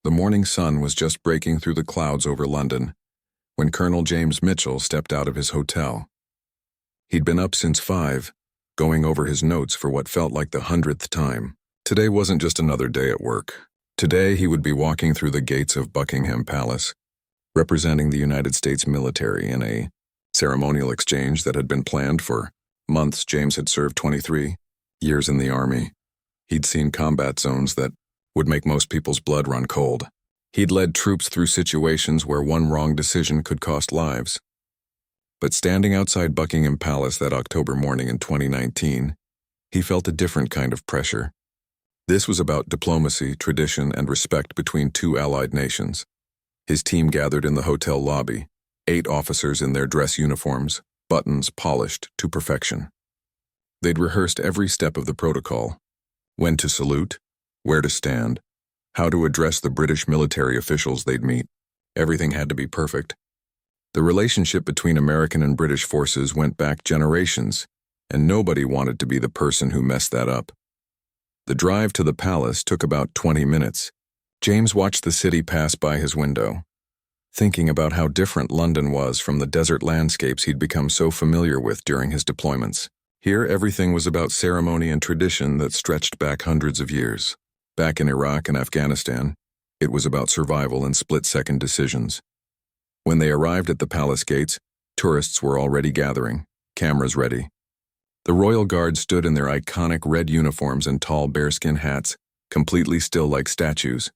The morning sun was just breaking through the clouds over London when Colonel James Mitchell stepped out of his hotel. He'd been up since 5, going over his notes for what felt like the 100th time. Today wasn't just another day at work. Today he would be walking through the gates of Buckingham Palace, representing the United States military in a ceremonial exchange that had been planned for months. James had served 23 years in the army. He'd seen combat zones that would make most people's blood run cold. He'd led troops through situations where one wrong decision could cost lives. But standing outside Buckingham Palace that October morning in 2019, he felt a different kind of pressure. This was about diplomacy, tradition, and respect between two allied nations. His team gathered in the hotel lobby, 8 officers in their dress uniforms, buttons polished to perfection. They'd rehearsed every step of the protocol: when to salute, where to stand, how to address the British military officials they'd meet. Everything had to be perfect. The relationship between American and British forces went back generations, and nobody wanted to be the person who messed that up. The drive to the palace took about 20 minutes. James watched the city pass by his window, thinking about how different London was from the desert landscapes he'd become so familiar with during his deployments. Here, everything was about ceremony and tradition that stretched back hundreds of years. Back in Iraq and Afghanistan, it was about survival and split-second decisions. When they arrived at the palace gates, tourists were already gathering, cameras ready. The royal guard stood in their iconic red uniforms and tall bearskin hats, completely still like statues.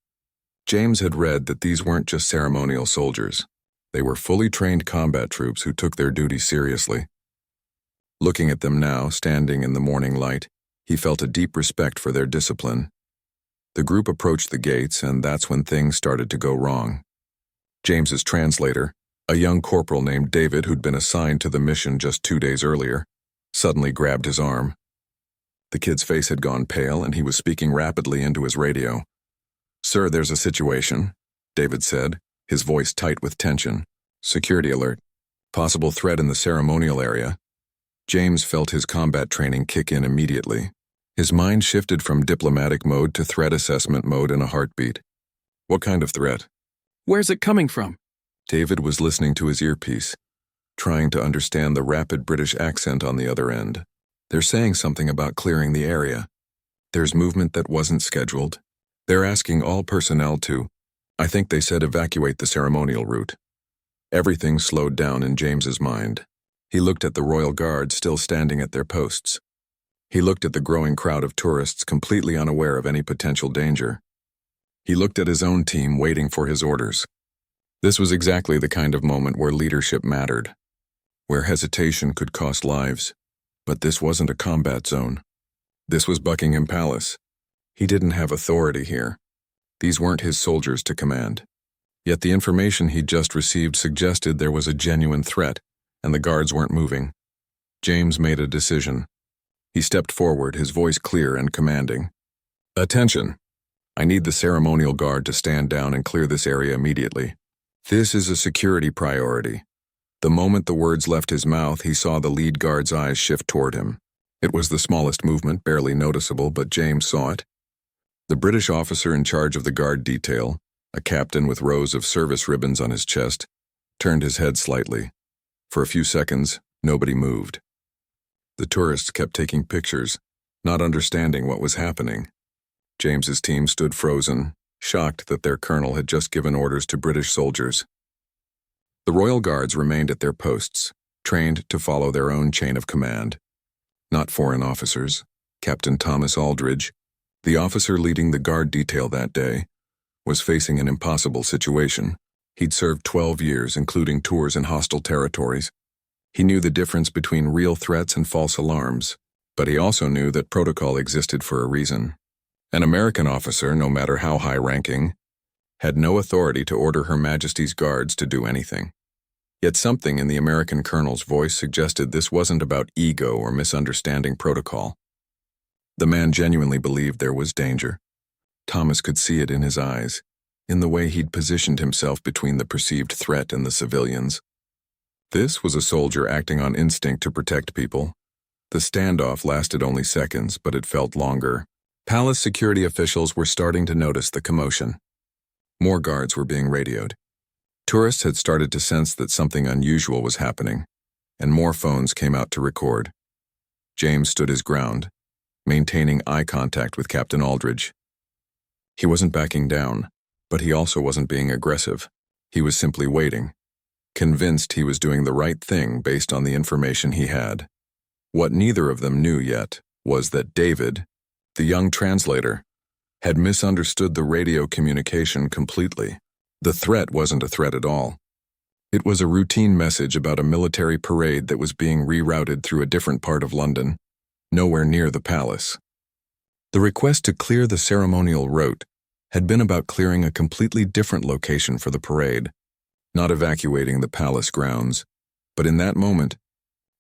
James had read that these weren't just ceremonial soldiers. They were fully trained combat troops who took their duty seriously. Looking at them now, standing in the morning light, he felt a deep respect for their discipline. The group approached the gates, and that's when things started to go wrong. James's translator, a young corporal named David who'd been assigned to the mission just 2 days earlier, suddenly grabbed his arm. The kid's face had gone pale, and he was speaking rapidly into his radio. "Sir, there's a situation," David said, his voice tight with tension. "Security alert. Possible threat in the ceremonial area." James felt his combat training kick in immediately. His mind shifted from diplomatic mode to threat assessment mode in a heartbeat. "What kind of threat?" Where's it coming from? David was listening to his earpiece, trying to understand the rapid British accent on the other end. "They're saying something about clearing the area. There's movement that wasn't scheduled. They're asking all personnel to, I think they said, evacuate the ceremonial route." Everything slowed down in James's mind. He looked at the royal guard still standing at their posts. He looked at the growing crowd of tourists completely unaware of any potential danger. He looked at his own team waiting for his orders. This was exactly the kind of moment where leadership mattered, where hesitation could cost lives. But this wasn't a combat zone. This was Buckingham Palace. He didn't have authority here. These weren't his soldiers to command. Yet the information he'd just received suggested there was a genuine threat, and the guards weren't moving. James made a decision. He stepped forward, his voice clear and commanding. "Attention! I need the ceremonial guard to stand down and clear this area immediately. This is a security priority." The moment the words left his mouth, he saw the lead guard's eyes shift toward him. It was the smallest movement, barely noticeable, but James saw it. The British officer in charge of the guard detail, a captain with rows of service ribbons on his chest, turned his head slightly. For a few seconds, nobody moved. The tourists kept taking pictures, not understanding what was happening. James's team stood frozen, shocked that their colonel had just given orders to British soldiers. The royal guards remained at their posts, trained to follow their own chain of command. Not foreign officers. Captain Thomas Aldridge, the officer leading the guard detail that day, was facing an impossible situation. He'd served 12 years, including tours in hostile territories. He knew the difference between real threats and false alarms, but he also knew that protocol existed for a reason. An American officer, no matter how high-ranking, had no authority to order Her Majesty's guards to do anything. Yet something in the American colonel's voice suggested this wasn't about ego or misunderstanding protocol. The man genuinely believed there was danger. Thomas could see it in his eyes, in the way he'd positioned himself between the perceived threat and the civilians. This was a soldier acting on instinct to protect people. The standoff lasted only seconds, but it felt longer. Palace security officials were starting to notice the commotion. More guards were being radioed. Tourists had started to sense that something unusual was happening, and more phones came out to record. James stood his ground, maintaining eye contact with Captain Aldridge. He wasn't backing down, but he also wasn't being aggressive. He was simply waiting, convinced he was doing the right thing based on the information he had. What neither of them knew yet was that David, the young translator, had misunderstood the radio communication completely. The threat wasn't a threat at all. It was a routine message about a military parade that was being rerouted through a different part of London, nowhere near the palace. The request to clear the ceremonial route had been about clearing a completely different location for the parade, not evacuating the palace grounds. But in that moment,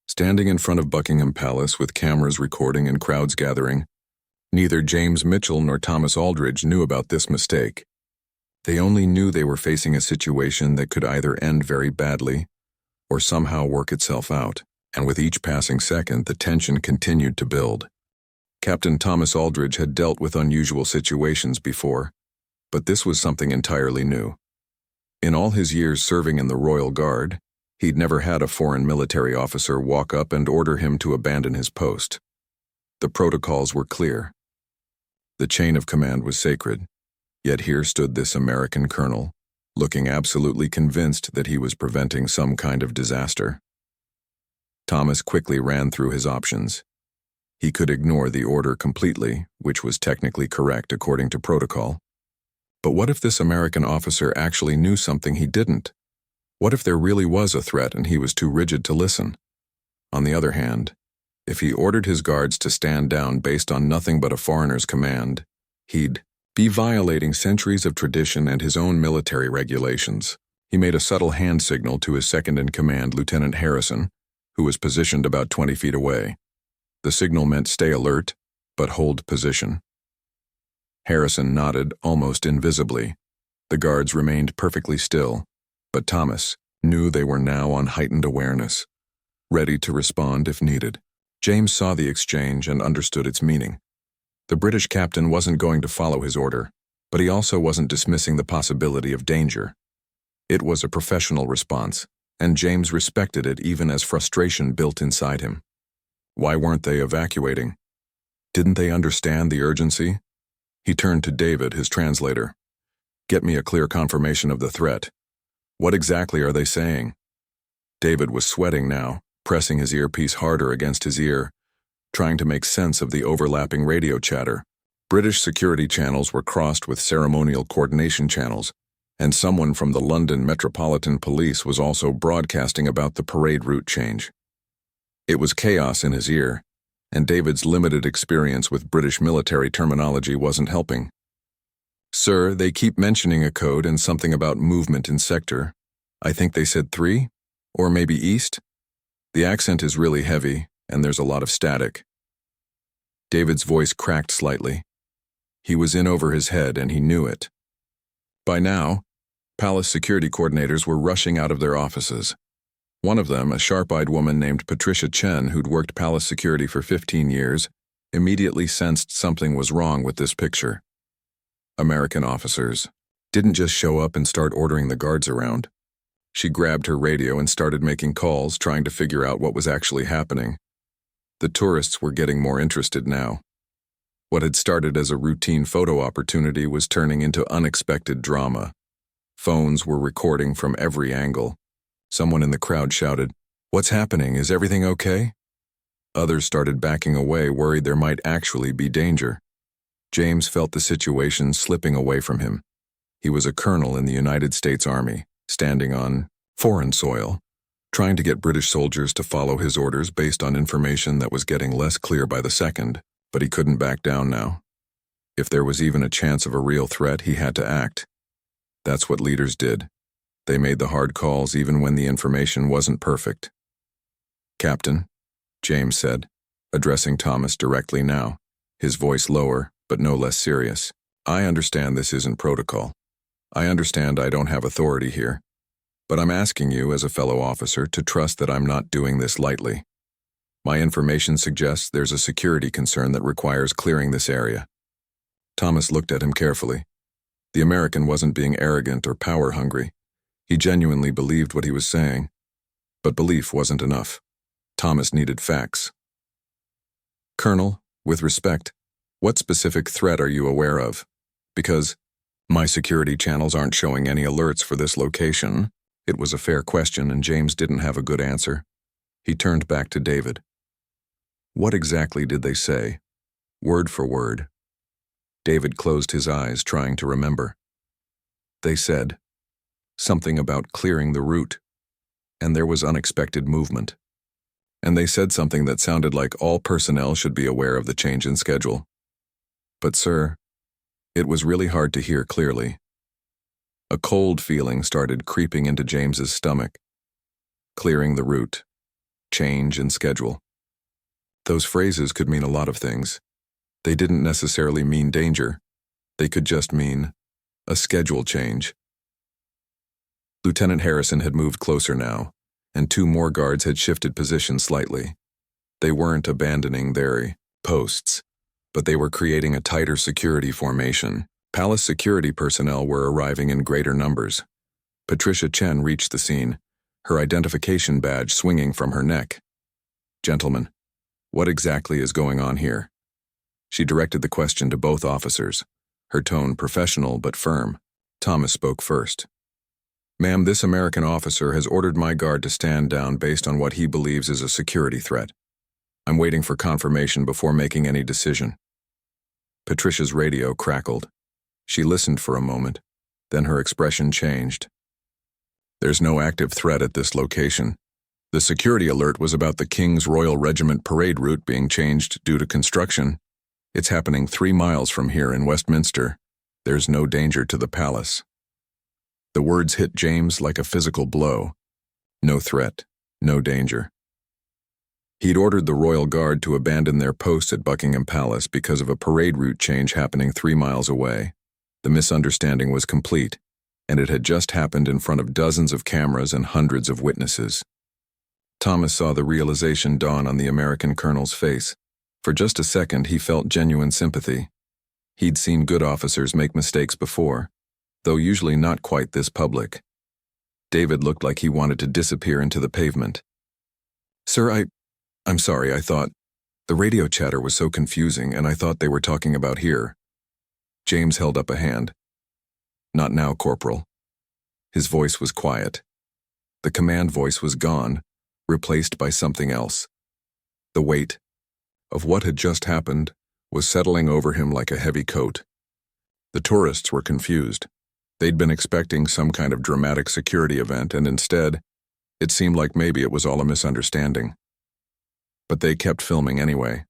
standing in front of Buckingham Palace with cameras recording and crowds gathering, neither James Mitchell nor Thomas Aldridge knew about this mistake. They only knew they were facing a situation that could either end very badly or somehow work itself out, and with each passing second, the tension continued to build. Captain Thomas Aldridge had dealt with unusual situations before, but this was something entirely new. In all his years serving in the Royal Guard, he'd never had a foreign military officer walk up and order him to abandon his post. The protocols were clear. The chain of command was sacred. Yet here stood this American colonel, looking absolutely convinced that he was preventing some kind of disaster. Thomas quickly ran through his options. He could ignore the order completely, which was technically correct according to protocol. But what if this American officer actually knew something he didn't? What if there really was a threat and he was too rigid to listen? On the other hand, if he ordered his guards to stand down based on nothing but a foreigner's command, he'd be violating centuries of tradition and his own military regulations. He made a subtle hand signal to his second-in-command, Lieutenant Harrison, who was positioned about 20 feet away. The signal meant stay alert, but hold position. Harrison nodded almost invisibly. The guards remained perfectly still, but Thomas knew they were now on heightened awareness, ready to respond if needed. James saw the exchange and understood its meaning. The British captain wasn't going to follow his order, but he also wasn't dismissing the possibility of danger. It was a professional response, and James respected it even as frustration built inside him. Why weren't they evacuating? Didn't they understand the urgency? He turned to David, his translator. Get me a clear confirmation of the threat. What exactly are they saying? David was sweating now, pressing his earpiece harder against his ear, trying to make sense of the overlapping radio chatter. British security channels were crossed with ceremonial coordination channels, and someone from the London Metropolitan Police was also broadcasting about the parade route change. It was chaos in his ear, and David's limited experience with British military terminology wasn't helping. Sir, they keep mentioning a code and something about movement in sector. I think they said 3, or maybe east. The accent is really heavy, and there's a lot of static. David's voice cracked slightly. He was in over his head, and he knew it. By now, palace security coordinators were rushing out of their offices. One of them, a sharp-eyed woman named Patricia Chen, who'd worked palace security for 15 years, immediately sensed something was wrong with this picture. American officers didn't just show up and start ordering the guards around. She grabbed her radio and started making calls, trying to figure out what was actually happening. The tourists were getting more interested now. What had started as a routine photo opportunity was turning into unexpected drama. Phones were recording from every angle. Someone in the crowd shouted, "What's happening? Is everything okay?" Others started backing away, worried there might actually be danger. James felt the situation slipping away from him. He was a colonel in the United States Army, standing on foreign soil, trying to get British soldiers to follow his orders based on information that was getting less clear by the second, but he couldn't back down now. If there was even a chance of a real threat, he had to act. That's what leaders did. They made the hard calls even when the information wasn't perfect. "Captain," James said, addressing Thomas directly now, his voice lower, but no less serious. "I understand this isn't protocol. I understand I don't have authority here. But I'm asking you, as a fellow officer, to trust that I'm not doing this lightly. My information suggests there's a security concern that requires clearing this area." Thomas looked at him carefully. The American wasn't being arrogant or power-hungry. He genuinely believed what he was saying. But belief wasn't enough. Thomas needed facts. "Colonel, with respect, what specific threat are you aware of? Because my security channels aren't showing any alerts for this location." It was a fair question, and James didn't have a good answer. He turned back to David. "What exactly did they say? Word for word." David closed his eyes, trying to remember. "They said something about clearing the route, and there was unexpected movement. And they said something that sounded like all personnel should be aware of the change in schedule. But, sir, it was really hard to hear clearly." A cold feeling started creeping into James's stomach. Clearing the route. Change in schedule. Those phrases could mean a lot of things. They didn't necessarily mean danger. They could just mean a schedule change. Lieutenant Harrison had moved closer now, and 2 more guards had shifted positions slightly. They weren't abandoning their posts, but they were creating a tighter security formation. Palace security personnel were arriving in greater numbers. Patricia Chen reached the scene, her identification badge swinging from her neck. "Gentlemen, what exactly is going on here?" She directed the question to both officers, her tone professional but firm. Thomas spoke first. "Ma'am, this American officer has ordered my guard to stand down based on what he believes is a security threat. I'm waiting for confirmation before making any decision." Patricia's radio crackled. She listened for a moment, then her expression changed. "There's no active threat at this location. The security alert was about the King's Royal Regiment parade route being changed due to construction. It's happening 3 miles from here in Westminster. There's no danger to the palace." The words hit James like a physical blow. No threat, no danger. He'd ordered the Royal Guard to abandon their post at Buckingham Palace because of a parade route change happening 3 miles away. The misunderstanding was complete, and it had just happened in front of dozens of cameras and hundreds of witnesses. Thomas saw the realization dawn on the American colonel's face. For just a second, he felt genuine sympathy. He'd seen good officers make mistakes before, though usually not quite this public. David looked like he wanted to disappear into the pavement. "Sir, I'm sorry, I thought the radio chatter was so confusing, and I thought they were talking about here." James held up a hand. "Not now, Corporal." His voice was quiet. The command voice was gone, replaced by something else. The weight of what had just happened was settling over him like a heavy coat. The tourists were confused. They'd been expecting some kind of dramatic security event, and instead, it seemed like maybe it was all a misunderstanding. But they kept filming anyway.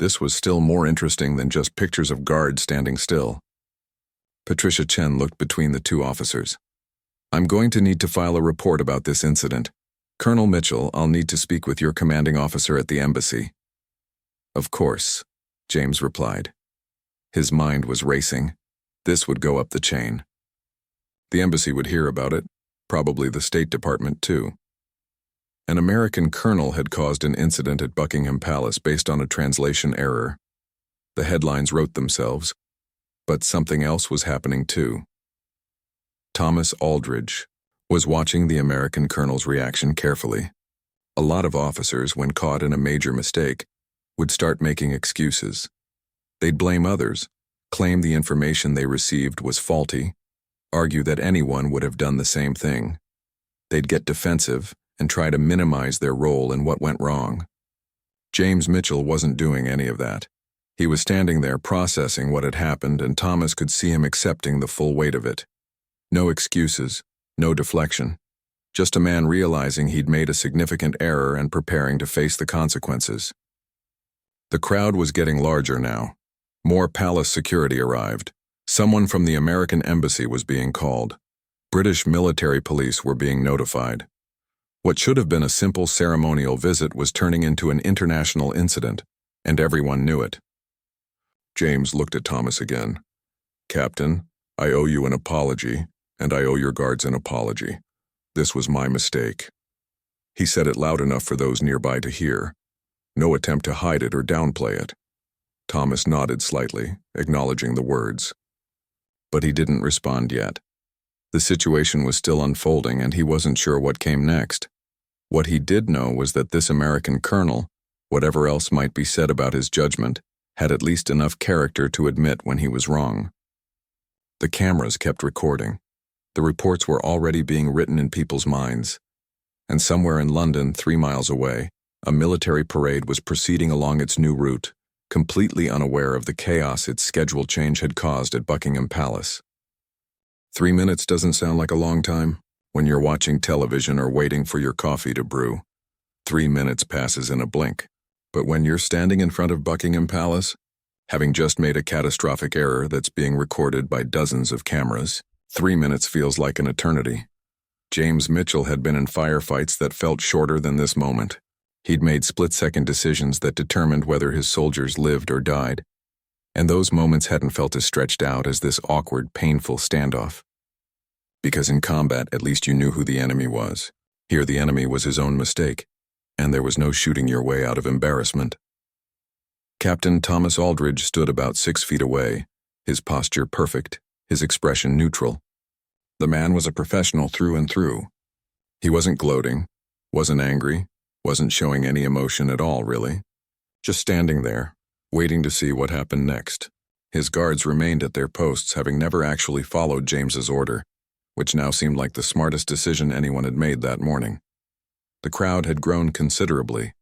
This was still more interesting than just pictures of guards standing still. Patricia Chen looked between the 2 officers. "I'm going to need to file a report about this incident. Colonel Mitchell, I'll need to speak with your commanding officer at the embassy." "Of course," James replied. His mind was racing. This would go up the chain. The embassy would hear about it, probably the State Department too. An American colonel had caused an incident at Buckingham Palace based on a translation error. The headlines wrote themselves, but something else was happening too. Thomas Aldridge was watching the American colonel's reaction carefully. A lot of officers, when caught in a major mistake, would start making excuses. They'd blame others, claim the information they received was faulty, argue that anyone would have done the same thing. They'd get defensive and try to minimize their role in what went wrong. James Mitchell wasn't doing any of that. He was standing there processing what had happened, and Thomas could see him accepting the full weight of it. No excuses, no deflection. Just a man realizing he'd made a significant error and preparing to face the consequences. The crowd was getting larger now. More palace security arrived. Someone from the American embassy was being called. British military police were being notified. What should have been a simple ceremonial visit was turning into an international incident, and everyone knew it. James looked at Thomas again. "Captain, I owe you an apology, and I owe your guards an apology. This was my mistake." He said it loud enough for those nearby to hear. No attempt to hide it or downplay it. Thomas nodded slightly, acknowledging the words. but he didn't respond yet. The situation was still unfolding and he wasn't sure what came next. What he did know was that this American colonel, whatever else might be said about his judgment, had at least enough character to admit when he was wrong. The cameras kept recording. The reports were already being written in people's minds. And somewhere in London, 3 miles away, a military parade was proceeding along its new route, completely unaware of the chaos its schedule change had caused at Buckingham Palace. 3 minutes doesn't sound like a long time when you're watching television or waiting for your coffee to brew. 3 minutes passes in a blink. But when you're standing in front of Buckingham Palace, having just made a catastrophic error that's being recorded by dozens of cameras, 3 minutes feels like an eternity. James Mitchell had been in firefights that felt shorter than this moment. He'd made split-second decisions that determined whether his soldiers lived or died. And those moments hadn't felt as stretched out as this awkward, painful standoff. Because in combat, at least you knew who the enemy was. Here the enemy was his own mistake, and there was no shooting your way out of embarrassment. Captain Thomas Aldridge stood about 6 feet away, his posture perfect, his expression neutral. The man was a professional through and through. He wasn't gloating, wasn't angry, wasn't showing any emotion at all, really. Just standing there, waiting to see what happened next. His guards remained at their posts, having never actually followed James's order, which now seemed like the smartest decision anyone had made that morning. The crowd had grown considerably.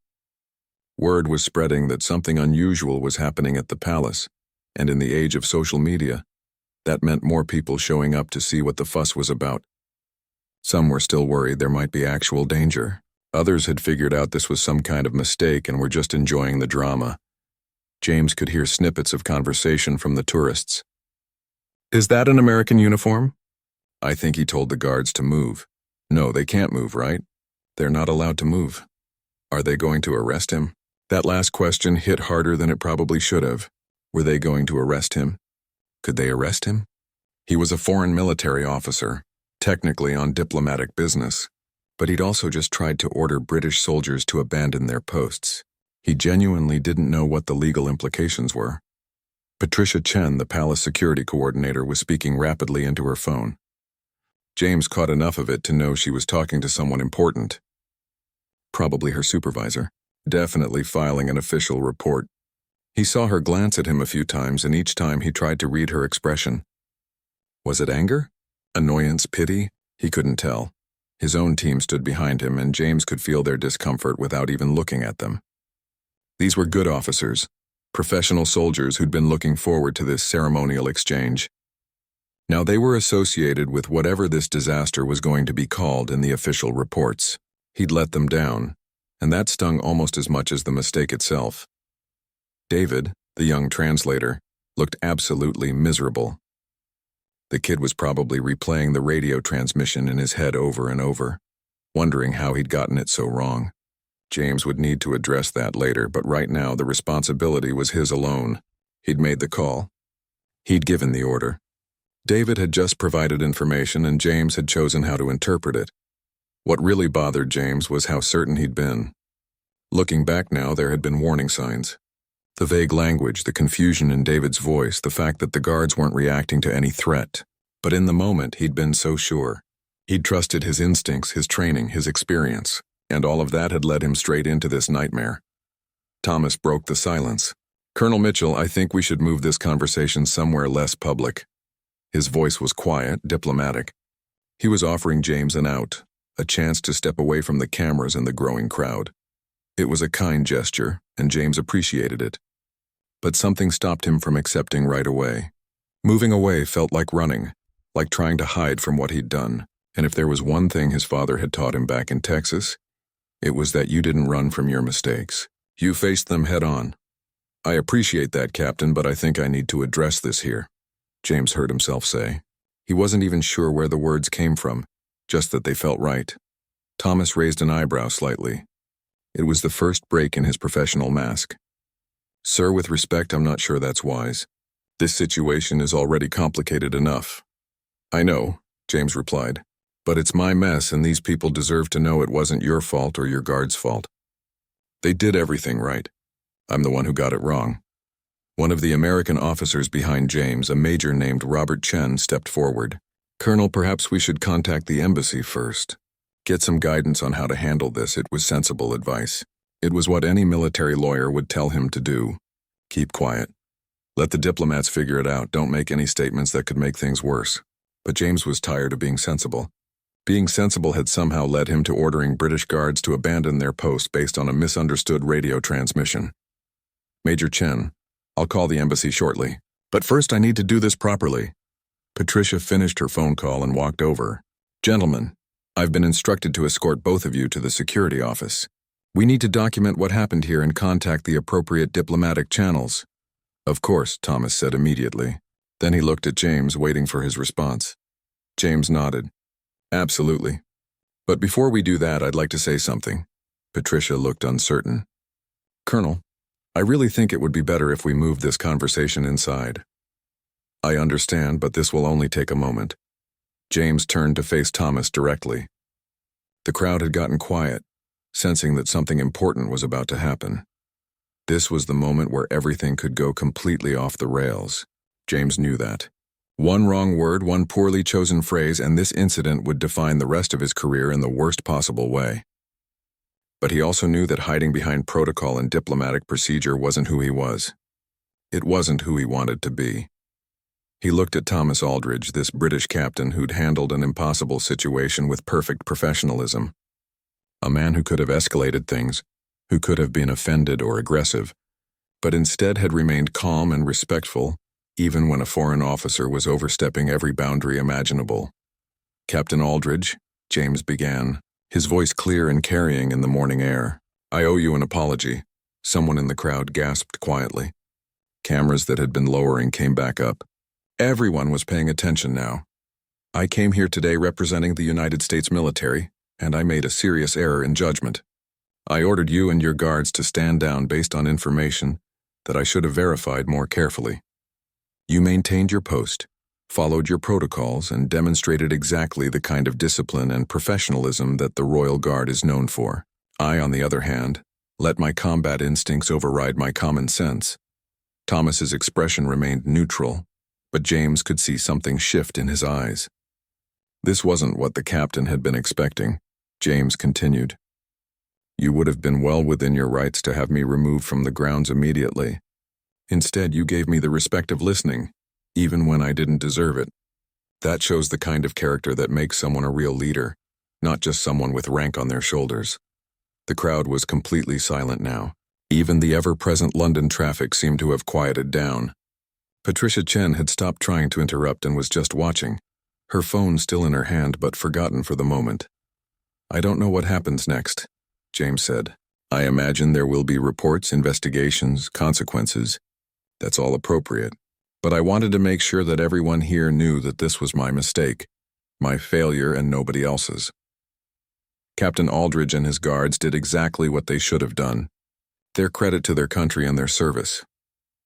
Word was spreading that something unusual was happening at the palace, and in the age of social media, that meant more people showing up to see what the fuss was about. Some were still worried there might be actual danger. Others had figured out this was some kind of mistake and were just enjoying the drama. James could hear snippets of conversation from the tourists. "Is that an American uniform?" "I think he told the guards to move." "No, they can't move, right?" "They're not allowed to move." "Are they going to arrest him?" That last question hit harder than it probably should have. Were they going to arrest him? Could they arrest him? He was a foreign military officer, technically on diplomatic business, but he'd also just tried to order British soldiers to abandon their posts. He genuinely didn't know what the legal implications were. Patricia Chen, the palace security coordinator, was speaking rapidly into her phone. James caught enough of it to know she was talking to someone important. Probably her supervisor, definitely filing an official report. He saw her glance at him a few times, and each time he tried to read her expression. Was it anger? Annoyance? Pity? He couldn't tell. His own team stood behind him, and James could feel their discomfort without even looking at them. These were good officers, professional soldiers who'd been looking forward to this ceremonial exchange. Now they were associated with whatever this disaster was going to be called in the official reports. He'd let them down, and that stung almost as much as the mistake itself. David, the young translator, looked absolutely miserable. The kid was probably replaying the radio transmission in his head over and over, wondering how he'd gotten it so wrong. James would need to address that later, but right now the responsibility was his alone. He'd made the call. He'd given the order. David had just provided information, and James had chosen how to interpret it. What really bothered James was how certain he'd been. Looking back now, there had been warning signs. The vague language, the confusion in David's voice, the fact that the guards weren't reacting to any threat. But in the moment, he'd been so sure. He'd trusted his instincts, his training, his experience, and all of that had led him straight into this nightmare. Thomas broke the silence. "Colonel Mitchell, I think we should move this conversation somewhere less public." His voice was quiet, diplomatic. He was offering James an out, a chance to step away from the cameras and the growing crowd. It was a kind gesture, and James appreciated it. But something stopped him from accepting right away. Moving away felt like running, like trying to hide from what he'd done. And if there was one thing his father had taught him back in Texas, it was that you didn't run from your mistakes. You faced them head on. "I appreciate that, Captain, but I think I need to address this here," James heard himself say. He wasn't even sure where the words came from, just that they felt right. Thomas raised an eyebrow slightly. It was the first break in his professional mask. "Sir, with respect, I'm not sure that's wise. This situation is already complicated enough." "I know," James replied, "but it's my mess, and these people deserve to know it wasn't your fault or your guards' fault. They did everything right. I'm the one who got it wrong." One of the American officers behind James, a major named Robert Chen, stepped forward. "Colonel, perhaps we should contact the embassy first. Get some guidance on how to handle this." It was sensible advice. It was what any military lawyer would tell him to do. Keep quiet. Let the diplomats figure it out. Don't make any statements that could make things worse. But James was tired of being sensible. Being sensible had somehow led him to ordering British guards to abandon their post based on a misunderstood radio transmission. "Major Chen, I'll call the embassy shortly. But first I need to do this properly." Patricia finished her phone call and walked over. "Gentlemen, I've been instructed to escort both of you to the security office. We need to document what happened here and contact the appropriate diplomatic channels." "Of course," Thomas said immediately. Then he looked at James, waiting for his response. James nodded. "Absolutely. But before we do that, I'd like to say something." Patricia looked uncertain. "Colonel, I really think it would be better if we move this conversation inside." "I understand, but this will only take a moment." James turned to face Thomas directly. The crowd had gotten quiet, sensing that something important was about to happen. This was the moment where everything could go completely off the rails. James knew that. One wrong word, one poorly chosen phrase, and this incident would define the rest of his career in the worst possible way. But he also knew that hiding behind protocol and diplomatic procedure wasn't who he was. It wasn't who he wanted to be. He looked at Thomas Aldridge, this British captain who'd handled an impossible situation with perfect professionalism. A man who could have escalated things, who could have been offended or aggressive, but instead had remained calm and respectful, even when a foreign officer was overstepping every boundary imaginable. "Captain Aldridge," James began, his voice clear and carrying in the morning air. "I owe you an apology." Someone in the crowd gasped quietly. Cameras that had been lowering came back up. Everyone was paying attention now. "I came here today representing the United States military, and I made a serious error in judgment. I ordered you and your guards to stand down based on information that I should have verified more carefully. You maintained your post, followed your protocols, and demonstrated exactly the kind of discipline and professionalism that the Royal Guard is known for. I, on the other hand, let my combat instincts override my common sense." Thomas's expression remained neutral, but James could see something shift in his eyes. This wasn't what the captain had been expecting. James continued. "You would have been well within your rights to have me removed from the grounds immediately. Instead, you gave me the respect of listening, even when I didn't deserve it. That shows the kind of character that makes someone a real leader, not just someone with rank on their shoulders." The crowd was completely silent now. Even the ever-present London traffic seemed to have quieted down. Patricia Chen had stopped trying to interrupt and was just watching, her phone still in her hand but forgotten for the moment. "I don't know what happens next," James said. "I imagine there will be reports, investigations, consequences. That's all appropriate. But I wanted to make sure that everyone here knew that this was my mistake, my failure and nobody else's." Captain Aldridge and his guards did exactly what they should have done. Their credit to their country and their service.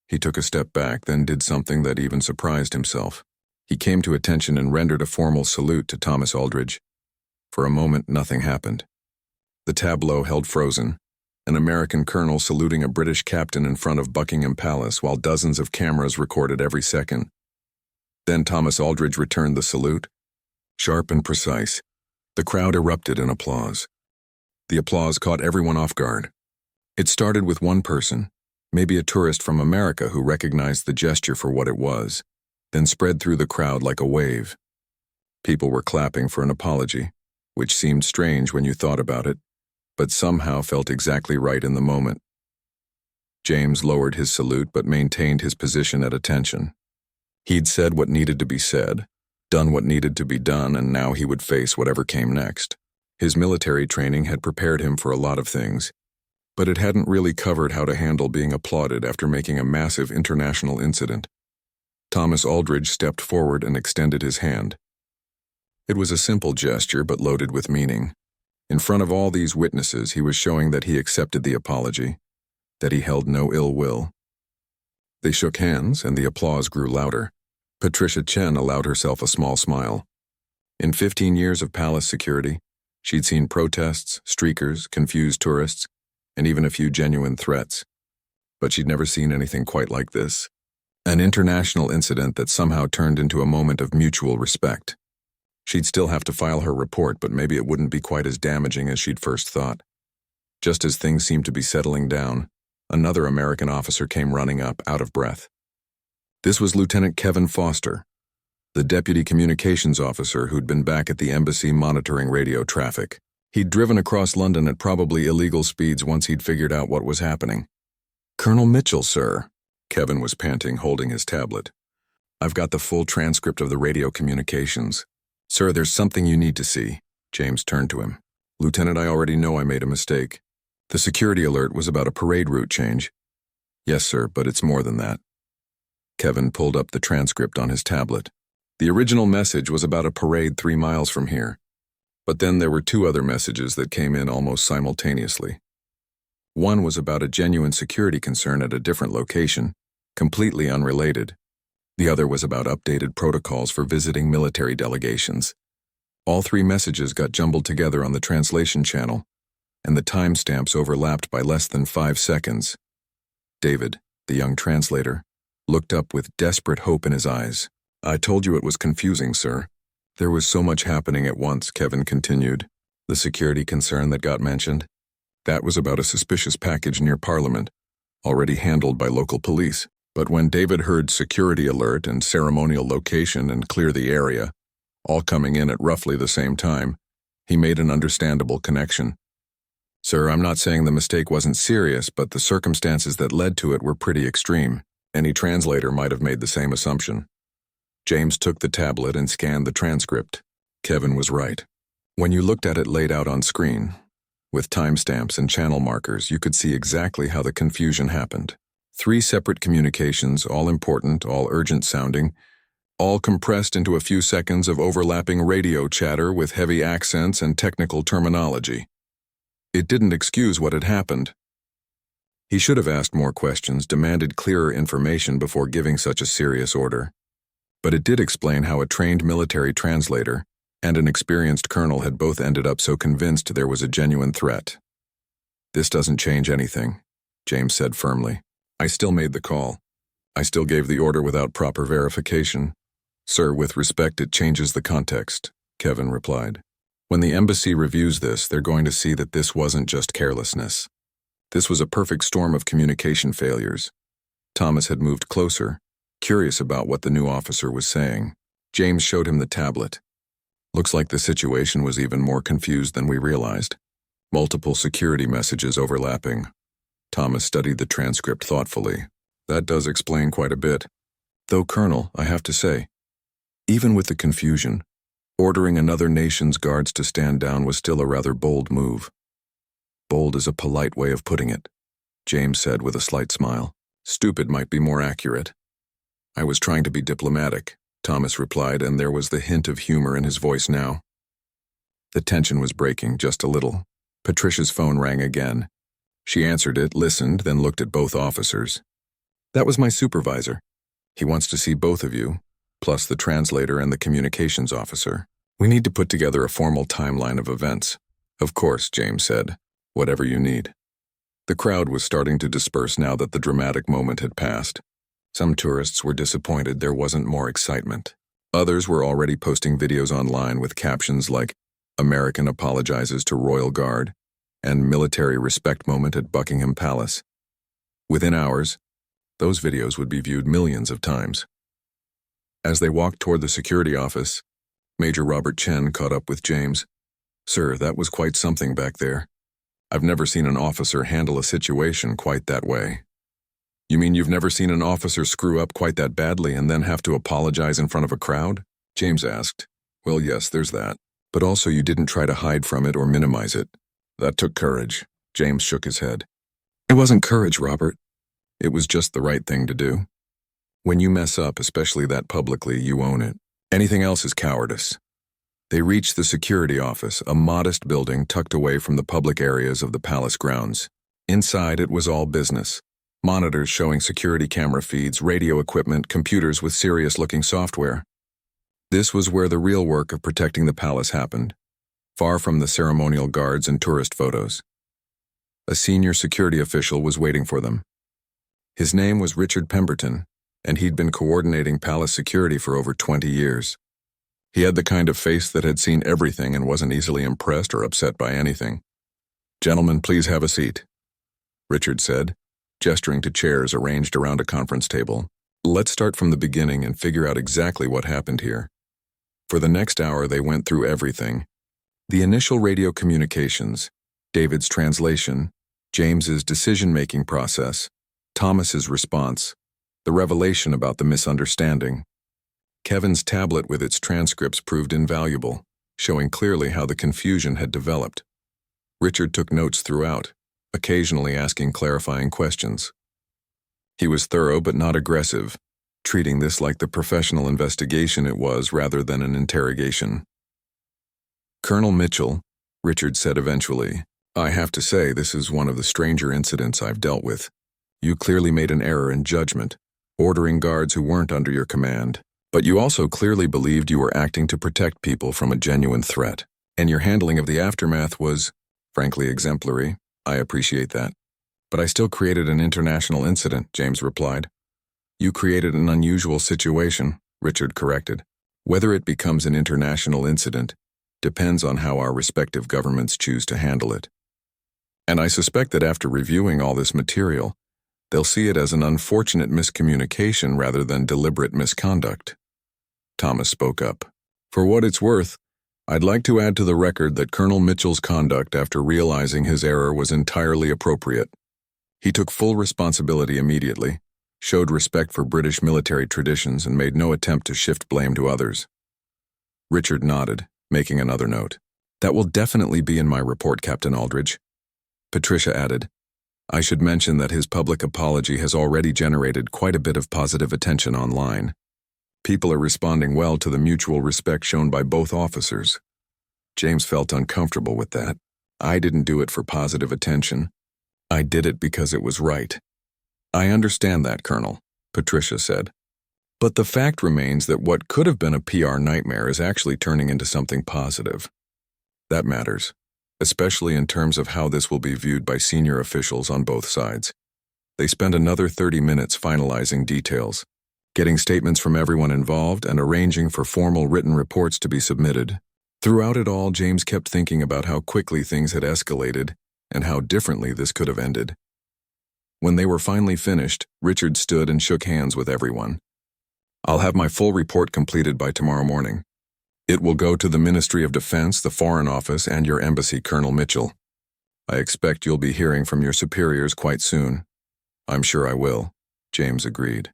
He took a step back, then did something that even surprised himself. He came to attention and rendered a formal salute to Thomas Aldridge. For a moment, nothing happened. The tableau held frozen, an American colonel saluting a British captain in front of Buckingham Palace while dozens of cameras recorded every second. Then Thomas Aldridge returned the salute. Sharp and precise. The crowd erupted in applause. The applause caught everyone off guard. It started with one person, maybe a tourist from America who recognized the gesture for what it was, then spread through the crowd like a wave. People were clapping for an apology, which seemed strange when you thought about it, but somehow felt exactly right in the moment. James lowered his salute but maintained his position at attention. He'd said what needed to be said, done what needed to be done, and now he would face whatever came next. His military training had prepared him for a lot of things, but it hadn't really covered how to handle being applauded after making a massive international incident. Thomas Aldridge stepped forward and extended his hand. It was a simple gesture but loaded with meaning. In front of all these witnesses, he was showing that he accepted the apology, that he held no ill will. They shook hands, and the applause grew louder. Patricia Chen allowed herself a small smile. In 15 years of palace security, she'd seen protests, streakers, confused tourists, and even a few genuine threats. but she'd never seen anything quite like this. An international incident that somehow turned into a moment of mutual respect. She'd still have to file her report, but maybe it wouldn't be quite as damaging as she'd first thought. Just as things seemed to be settling down, another American officer came running up, out of breath. This was Lieutenant Kevin Foster, the deputy communications officer who'd been back at the embassy monitoring radio traffic. He'd driven across London at probably illegal speeds once he'd figured out what was happening. "Colonel Mitchell, sir," Kevin was panting, holding his tablet. "I've got the full transcript of the radio communications. Sir, there's something you need to see." James turned to him. "Lieutenant, I already know I made a mistake. The security alert was about a parade route change." "Yes, sir, but it's more than that." Kevin pulled up the transcript on his tablet. The original message was about a parade 3 miles from here. But then there were 2 other messages that came in almost simultaneously. One was about a genuine security concern at a different location, completely unrelated. The other was about updated protocols for visiting military delegations. All 3 messages got jumbled together on the translation channel, and the timestamps overlapped by less than 5 seconds. David, the young translator, looked up with desperate hope in his eyes. "I told you it was confusing, sir. There was so much happening at once," Kevin continued. "The security concern that got mentioned? That was about a suspicious package near Parliament, already handled by local police. But when David heard security alert and ceremonial location and clear the area, all coming in at roughly the same time, he made an understandable connection. Sir, I'm not saying the mistake wasn't serious, but the circumstances that led to it were pretty extreme. Any translator might have made the same assumption." James took the tablet and scanned the transcript. Kevin was right. When you looked at it laid out on screen, with timestamps and channel markers, you could see exactly how the confusion happened. 3 separate communications, all important, all urgent sounding, all compressed into a few seconds of overlapping radio chatter with heavy accents and technical terminology. It didn't excuse what had happened. He should have asked more questions, demanded clearer information before giving such a serious order. But it did explain how a trained military translator and an experienced colonel had both ended up so convinced there was a genuine threat. "This doesn't change anything," James said firmly. "I still made the call. I still gave the order without proper verification." "Sir, with respect, it changes the context," Kevin replied. "When the embassy reviews this, they're going to see that this wasn't just carelessness. This was a perfect storm of communication failures." Thomas had moved closer, curious about what the new officer was saying. James showed him the tablet. "Looks like the situation was even more confused than we realized. Multiple security messages overlapping." Thomas studied the transcript thoughtfully. "That does explain quite a bit. Though, Colonel, I have to say, even with the confusion, ordering another nation's guards to stand down was still a rather bold move." "Bold is a polite way of putting it," James said with a slight smile. "Stupid might be more accurate." "I was trying to be diplomatic," Thomas replied, and there was the hint of humor in his voice now. The tension was breaking just a little. Patricia's phone rang again. She answered it, listened, then looked at both officers. "That was my supervisor. He wants to see both of you, plus the translator and the communications officer. We need to put together a formal timeline of events." "Of course," James said. "Whatever you need." The crowd was starting to disperse now that the dramatic moment had passed. Some tourists were disappointed there wasn't more excitement. Others were already posting videos online with captions like, "American apologizes to Royal Guard," and "Military respect moment at Buckingham Palace." Within hours, those videos would be viewed millions of times. As they walked toward the security office, Major Robert Chen caught up with James. "Sir, that was quite something back there. I've never seen an officer handle a situation quite that way." "You mean you've never seen an officer screw up quite that badly and then have to apologize in front of a crowd?" James asked. "Well, yes, there's that. But also you didn't try to hide from it or minimize it. That took courage." James shook his head. "It wasn't courage, Robert. It was just the right thing to do. When you mess up, especially that publicly, you own it. Anything else is cowardice." They reached the security office, a modest building tucked away from the public areas of the palace grounds. Inside, it was all business. Monitors showing security camera feeds, radio equipment, computers with serious-looking software. This was where the real work of protecting the palace happened, far from the ceremonial guards and tourist photos. A senior security official was waiting for them. His name was Richard Pemberton, and he'd been coordinating palace security for over 20 years. He had the kind of face that had seen everything and wasn't easily impressed or upset by anything. "Gentlemen, please have a seat," Richard said, gesturing to chairs arranged around a conference table. "Let's start from the beginning and figure out exactly what happened here." For the next hour, they went through everything. The initial radio communications, David's translation, James's decision-making process, Thomas's response, the revelation about the misunderstanding. Kevin's tablet with its transcripts proved invaluable, showing clearly how the confusion had developed. Richard took notes throughout, occasionally asking clarifying questions. He was thorough but not aggressive, treating this like the professional investigation it was rather than an interrogation. "Colonel Mitchell," Richard said eventually, "I have to say this is one of the stranger incidents I've dealt with. You clearly made an error in judgment, ordering guards who weren't under your command, but you also clearly believed you were acting to protect people from a genuine threat, and your handling of the aftermath was, frankly, exemplary. I appreciate that. But I still created an international incident," James replied. "You created an unusual situation," Richard corrected. "Whether it becomes an international incident depends on how our respective governments choose to handle it. And I suspect that after reviewing all this material, they'll see it as an unfortunate miscommunication rather than deliberate misconduct." Thomas spoke up. "For what it's worth, I'd like to add to the record that Colonel Mitchell's conduct after realizing his error was entirely appropriate. He took full responsibility immediately, showed respect for British military traditions, and made no attempt to shift blame to others." Richard nodded, making another note. "That will definitely be in my report, Captain Aldridge." Patricia added, "I should mention that his public apology has already generated quite a bit of positive attention online. People are responding well to the mutual respect shown by both officers." James felt uncomfortable with that. "I didn't do it for positive attention. I did it because it was right." "I understand that, Colonel," Patricia said. "But the fact remains that what could have been a PR nightmare is actually turning into something positive. That matters, especially in terms of how this will be viewed by senior officials on both sides." They spent another 30 minutes finalizing details, getting statements from everyone involved and arranging for formal written reports to be submitted. Throughout it all, James kept thinking about how quickly things had escalated and how differently this could have ended. When they were finally finished, Richard stood and shook hands with everyone. "I'll have my full report completed by tomorrow morning. It will go to the Ministry of Defense, the Foreign Office, and your embassy, Colonel Mitchell. I expect you'll be hearing from your superiors quite soon." "I'm sure I will," James agreed.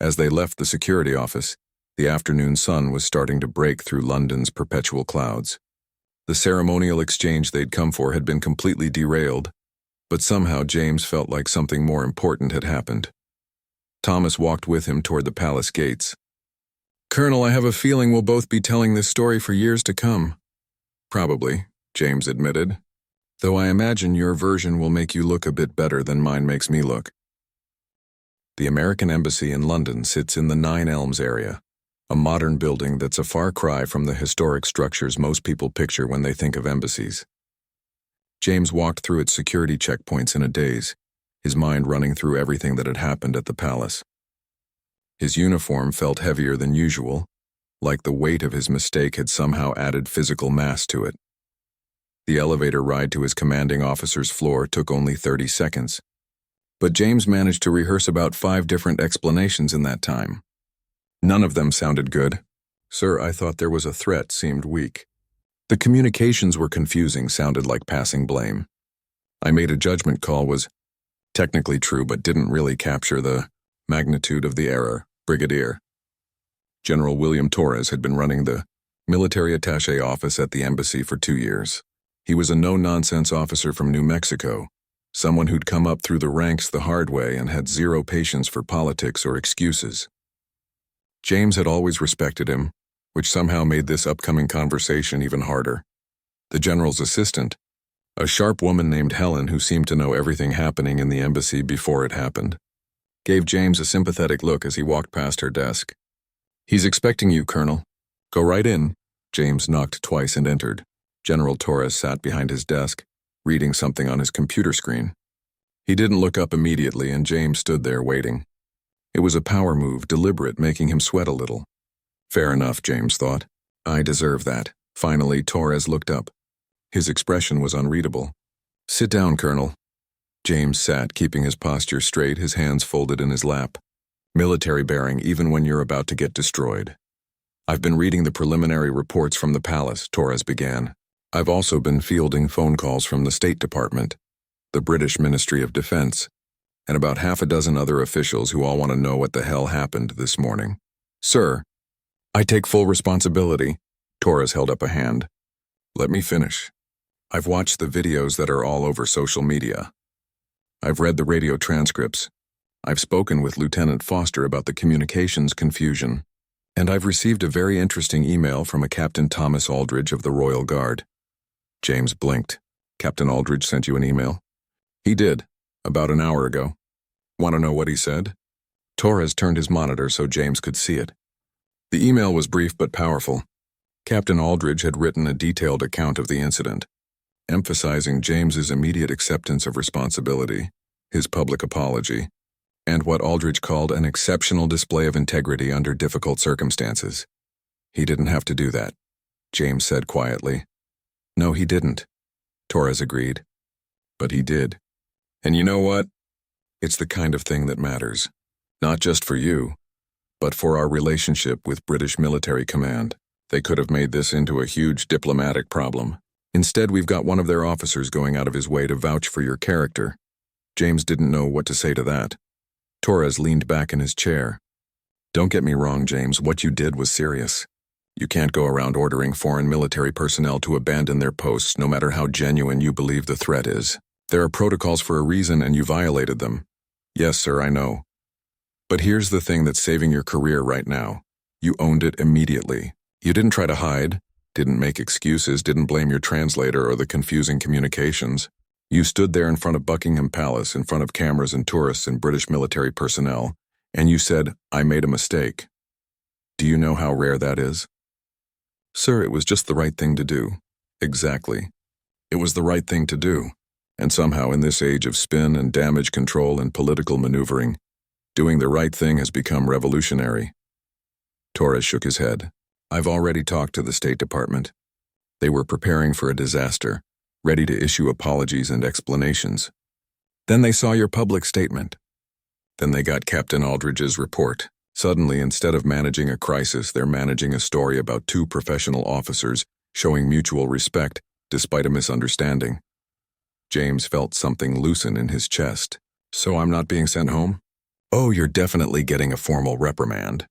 As they left the security office, the afternoon sun was starting to break through London's perpetual clouds. The ceremonial exchange they'd come for had been completely derailed, but somehow James felt like something more important had happened. Thomas walked with him toward the palace gates. "Colonel, I have a feeling we'll both be telling this story for years to come." "Probably," James admitted, "though I imagine your version will make you look a bit better than mine makes me look." The American Embassy in London sits in the Nine Elms area, a modern building that's a far cry from the historic structures most people picture when they think of embassies. James walked through its security checkpoints in a daze, his mind running through everything that had happened at the palace. His uniform felt heavier than usual, like the weight of his mistake had somehow added physical mass to it. The elevator ride to his commanding officer's floor took only 30 seconds. But James managed to rehearse about 5 different explanations in that time. None of them sounded good. "Sir, I thought there was a threat," seemed weak. The communications were confusing, sounded like passing blame. "I made a judgment call" was technically true but didn't really capture the magnitude of the error. Brigadier General William Torres had been running the military attaché office at the embassy for 2 years. He was a no-nonsense officer from New Mexico, someone who'd come up through the ranks the hard way and had zero patience for politics or excuses. James had always respected him, which somehow made this upcoming conversation even harder. The general's assistant, a sharp woman named Helen who seemed to know everything happening in the embassy before it happened, gave James a sympathetic look as he walked past her desk. "He's expecting you, Colonel. Go right in." James knocked twice and entered. General Torres sat behind his desk, reading something on his computer screen. He didn't look up immediately, and James stood there waiting. It was a power move, deliberate, making him sweat a little. Fair enough, James thought. I deserve that. Finally, Torres looked up. His expression was unreadable. Sit down, Colonel. James sat, keeping his posture straight, his hands folded in his lap. Military bearing, even when you're about to get destroyed. I've been reading the preliminary reports from the palace, Torres began. I've also been fielding phone calls from the State Department, the British Ministry of Defense, and about half a dozen other officials who all want to know what the hell happened this morning. Sir, I take full responsibility. Torres held up a hand. Let me finish. I've watched the videos that are all over social media. I've read the radio transcripts. I've spoken with Lieutenant Foster about the communications confusion. And I've received a very interesting email from a Captain Thomas Aldridge of the Royal Guard. James blinked. Captain Aldridge sent you an email? He did, about an hour ago. Want to know what he said? Torres turned his monitor so James could see it. The email was brief but powerful. Captain Aldridge had written a detailed account of the incident, emphasizing James's immediate acceptance of responsibility, his public apology, and what Aldridge called an exceptional display of integrity under difficult circumstances. He didn't have to do that, James said quietly. No, he didn't, Torres agreed. But he did. And you know what? It's the kind of thing that matters, not just for you, but for our relationship with British military command. They could have made this into a huge diplomatic problem. Instead, we've got one of their officers going out of his way to vouch for your character. James didn't know what to say to that. Torres leaned back in his chair. Don't get me wrong, James, what you did was serious. You can't go around ordering foreign military personnel to abandon their posts no matter how genuine you believe the threat is. There are protocols for a reason and you violated them. Yes, sir, I know. But here's the thing that's saving your career right now. You owned it immediately. You didn't try to hide, didn't make excuses, didn't blame your translator or the confusing communications. You stood there in front of Buckingham Palace, in front of cameras and tourists and British military personnel, and you said, I made a mistake. Do you know how rare that is? Sir, it was just the right thing to do. Exactly. It was the right thing to do. And somehow in this age of spin and damage control and political maneuvering, doing the right thing has become revolutionary. Torres shook his head. I've already talked to the State Department. They were preparing for a disaster, ready to issue apologies and explanations. Then they saw your public statement. Then they got Captain Aldridge's report. Suddenly, instead of managing a crisis, they're managing a story about two professional officers showing mutual respect despite a misunderstanding. James felt something loosen in his chest. So I'm not being sent home? Oh, you're definitely getting a formal reprimand.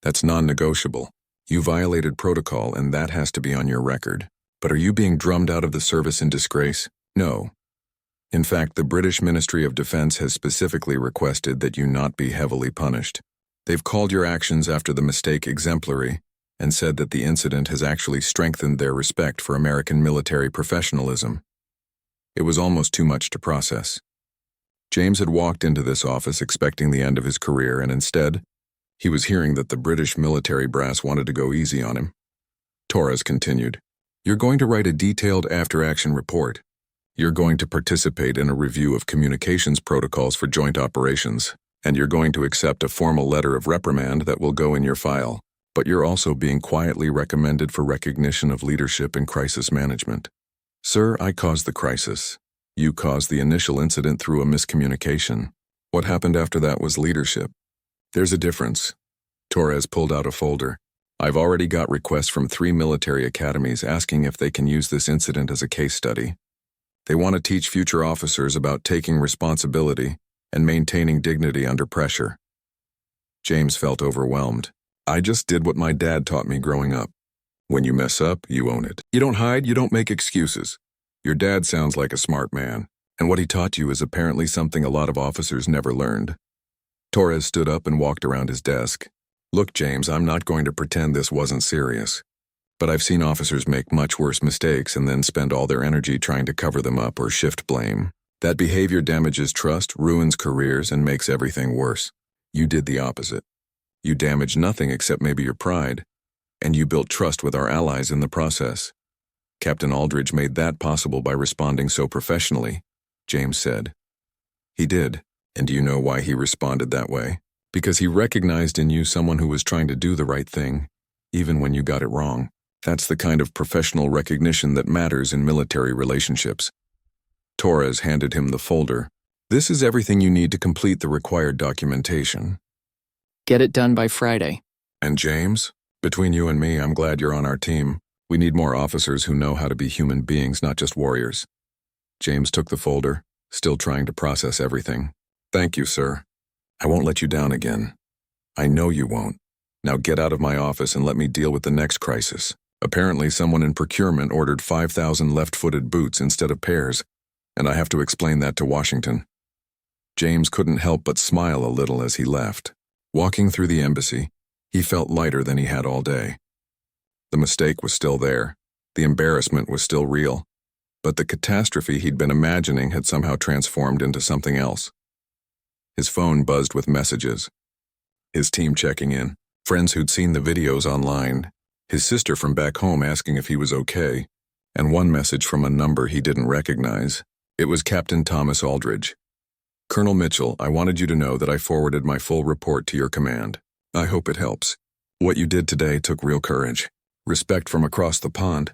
That's non-negotiable. You violated protocol and that has to be on your record. But are you being drummed out of the service in disgrace? No. In fact, the British Ministry of Defense has specifically requested that you not be heavily punished. They've called your actions after the mistake exemplary and said that the incident has actually strengthened their respect for American military professionalism. It was almost too much to process. James had walked into this office expecting the end of his career, and instead, he was hearing that the British military brass wanted to go easy on him. Torres continued. You're going to write a detailed after-action report. You're going to participate in a review of communications protocols for joint operations, and you're going to accept a formal letter of reprimand that will go in your file. But you're also being quietly recommended for recognition of leadership in crisis management. Sir, I caused the crisis. You caused the initial incident through a miscommunication. What happened after that was leadership. There's a difference. Torres pulled out a folder. I've already got requests from 3 military academies asking if they can use this incident as a case study. They want to teach future officers about taking responsibility and maintaining dignity under pressure. James felt overwhelmed. I just did what my dad taught me growing up. When you mess up, you own it. You don't hide, you don't make excuses. Your dad sounds like a smart man, and what he taught you is apparently something a lot of officers never learned. Torres stood up and walked around his desk. Look, James, I'm not going to pretend this wasn't serious. But I've seen officers make much worse mistakes and then spend all their energy trying to cover them up or shift blame. That behavior damages trust, ruins careers, and makes everything worse. You did the opposite. You damaged nothing except maybe your pride, and you built trust with our allies in the process. Captain Aldridge made that possible by responding so professionally, James said. He did. And do you know why he responded that way? Because he recognized in you someone who was trying to do the right thing, even when you got it wrong. That's the kind of professional recognition that matters in military relationships. Torres handed him the folder. This is everything you need to complete the required documentation. Get it done by Friday. And James, between you and me, I'm glad you're on our team. We need more officers who know how to be human beings, not just warriors. James took the folder, still trying to process everything. Thank you, sir. I won't let you down again. I know you won't. Now get out of my office and let me deal with the next crisis. Apparently someone in procurement ordered 5,000 left-footed boots instead of pairs, and I have to explain that to Washington. James couldn't help but smile a little as he left. Walking through the embassy, he felt lighter than he had all day. The mistake was still there. The embarrassment was still real. But the catastrophe he'd been imagining had somehow transformed into something else. His phone buzzed with messages. His team checking in, friends who'd seen the videos online, his sister from back home asking if he was okay, and one message from a number he didn't recognize. It was Captain Thomas Aldridge. Colonel Mitchell, I wanted you to know that I forwarded my full report to your command. I hope it helps. What you did today took real courage. Respect from across the pond.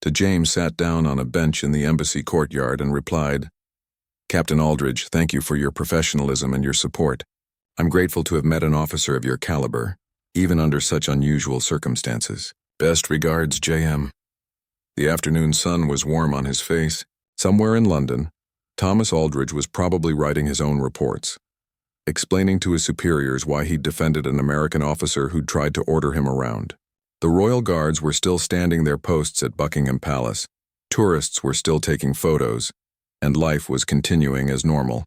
To James sat down on a bench in the embassy courtyard and replied, Captain Aldridge, thank you for your professionalism and your support. I'm grateful to have met an officer of your caliber, even under such unusual circumstances. Best regards, JM. The afternoon sun was warm on his face. Somewhere in London, Thomas Aldridge was probably writing his own reports, explaining to his superiors why he'd defended an American officer who'd tried to order him around. The Royal Guards were still standing their posts at Buckingham Palace, tourists were still taking photos, and life was continuing as normal.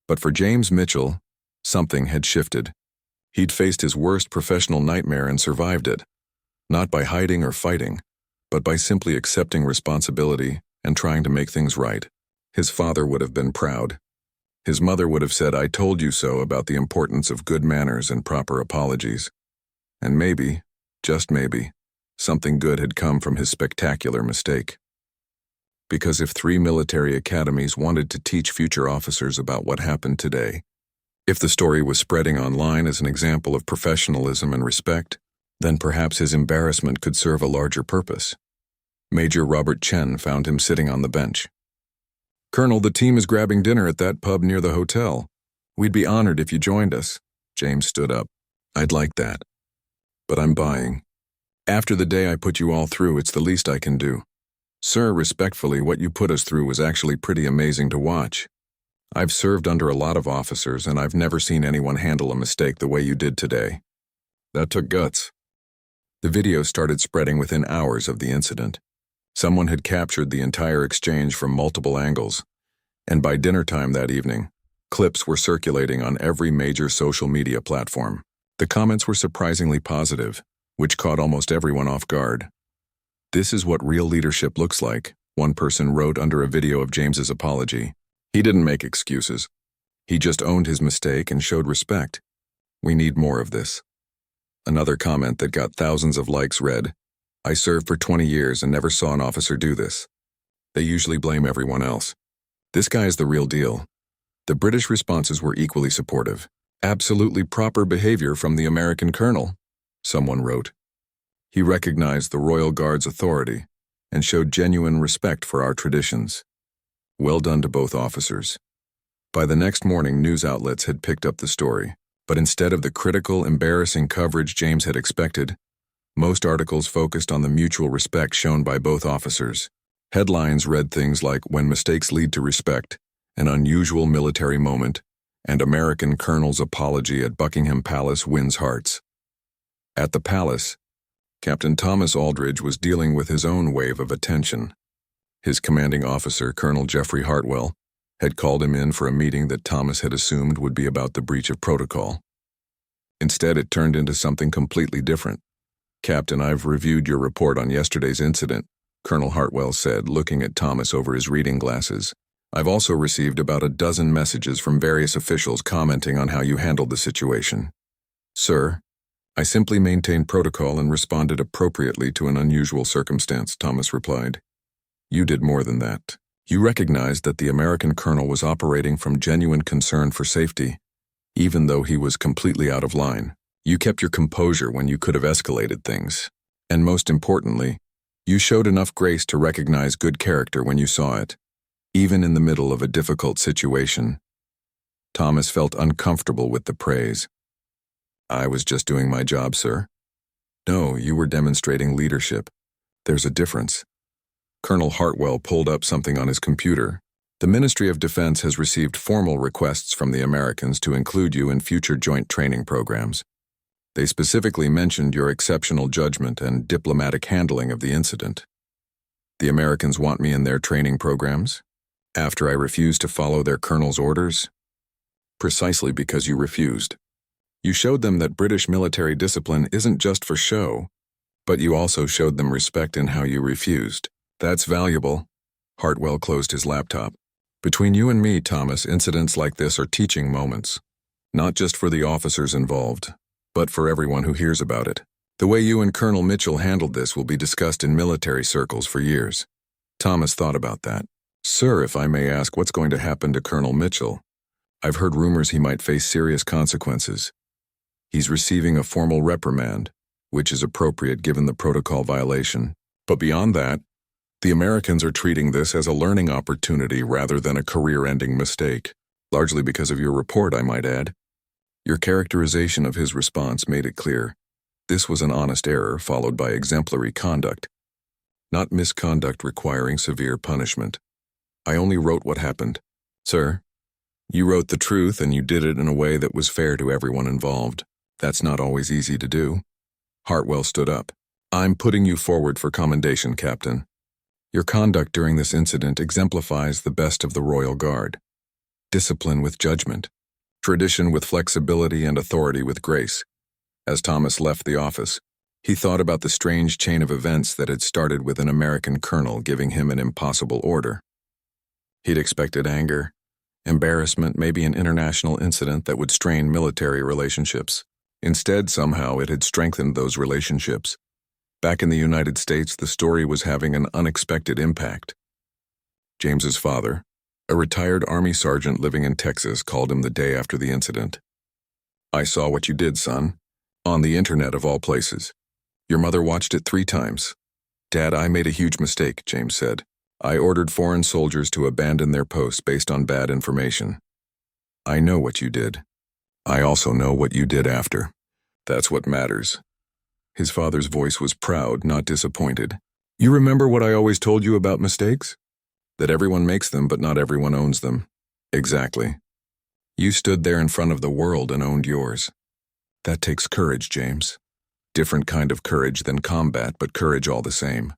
But for James Mitchell, something had shifted. He'd faced his worst professional nightmare and survived it, not by hiding or fighting, but by simply accepting responsibility and trying to make things right. His father would have been proud. His mother would have said, I told you so, about the importance of good manners and proper apologies. And maybe, just maybe, something good had come from his spectacular mistake. Because if 3 military academies wanted to teach future officers about what happened today, if the story was spreading online as an example of professionalism and respect, then perhaps his embarrassment could serve a larger purpose. Major Robert Chen found him sitting on the bench. Colonel, the team is grabbing dinner at that pub near the hotel. We'd be honored if you joined us. James stood up. I'd like that. But I'm buying. After the day I put you all through, it's the least I can do. Sir, respectfully, what you put us through was actually pretty amazing to watch. I've served under a lot of officers, and I've never seen anyone handle a mistake the way you did today. That took guts. The video started spreading within hours of the incident. Someone had captured the entire exchange from multiple angles, and by dinner time that evening, clips were circulating on every major social media platform. The comments were surprisingly positive, which caught almost everyone off guard. This is what real leadership looks like, one person wrote under a video of James's apology. He didn't make excuses. He just owned his mistake and showed respect. We need more of this. Another comment that got thousands of likes read, I served for 20 years and never saw an officer do this. They usually blame everyone else. This guy's the real deal. The British responses were equally supportive. Absolutely proper behavior from the American colonel, someone wrote. He recognized the Royal Guard's authority and showed genuine respect for our traditions. Well done to both officers. By the next morning, news outlets had picked up the story, but instead of the critical, embarrassing coverage James had expected, most articles focused on the mutual respect shown by both officers. Headlines read things like, When Mistakes Lead to Respect, An Unusual Military Moment, and American Colonel's Apology at Buckingham Palace Wins Hearts. At the palace, Captain Thomas Aldridge was dealing with his own wave of attention. His commanding officer, Colonel Jeffrey Hartwell, had called him in for a meeting that Thomas had assumed would be about the breach of protocol. Instead, it turned into something completely different. Captain, I've reviewed your report on yesterday's incident, Colonel Hartwell said, looking at Thomas over his reading glasses. I've also received about a dozen messages from various officials commenting on how you handled the situation. Sir, I simply maintained protocol and responded appropriately to an unusual circumstance, Thomas replied. You did more than that. You recognized that the American colonel was operating from genuine concern for safety, even though he was completely out of line. You kept your composure when you could have escalated things. And most importantly, you showed enough grace to recognize good character when you saw it, even in the middle of a difficult situation. Thomas felt uncomfortable with the praise. "I was just doing my job, sir." "No, you were demonstrating leadership. There's a difference." Colonel Hartwell pulled up something on his computer. "The Ministry of Defense has received formal requests from the Americans to include you in future joint training programs. They specifically mentioned your exceptional judgment and diplomatic handling of the incident." "The Americans want me in their training programs? After I refused to follow their colonel's orders?" "Precisely because you refused. You showed them that British military discipline isn't just for show, but you also showed them respect in how you refused. That's valuable." Hartwell closed his laptop. "Between you and me, Thomas, incidents like this are teaching moments. Not just for the officers involved, but for everyone who hears about it. The way you and Colonel Mitchell handled this will be discussed in military circles for years." Thomas thought about that. "Sir, if I may ask, what's going to happen to Colonel Mitchell? I've heard rumors he might face serious consequences." "He's receiving a formal reprimand, which is appropriate given the protocol violation. But beyond that, the Americans are treating this as a learning opportunity rather than a career-ending mistake, largely because of your report, I might add." Your characterization of his response made it clear. This was an honest error followed by exemplary conduct, not misconduct requiring severe punishment. "I only wrote what happened." "Sir, you wrote the truth and you did it in a way that was fair to everyone involved. That's not always easy to do." Hartwell stood up. "I'm putting you forward for commendation, Captain. Your conduct during this incident exemplifies the best of the Royal Guard. Discipline with judgment. Tradition with flexibility and authority with grace." As Thomas left the office, he thought about the strange chain of events that had started with an American colonel giving him an impossible order. He'd expected anger, embarrassment, maybe an international incident that would strain military relationships. Instead, somehow, it had strengthened those relationships. Back in the United States, the story was having an unexpected impact. James's father, a retired Army sergeant living in Texas, called him the day after the incident. "I saw what you did, son. On the internet of all places. Your mother watched it 3 times. Dad, I made a huge mistake," James said. "I ordered foreign soldiers to abandon their posts based on bad information. I know what you did. I also know what you did after. That's what matters." His father's voice was proud, not disappointed. "You remember what I always told you about mistakes? That everyone makes them, but not everyone owns them." "Exactly. You stood there in front of the world and owned yours. That takes courage, James. Different kind of courage than combat, but courage all the same."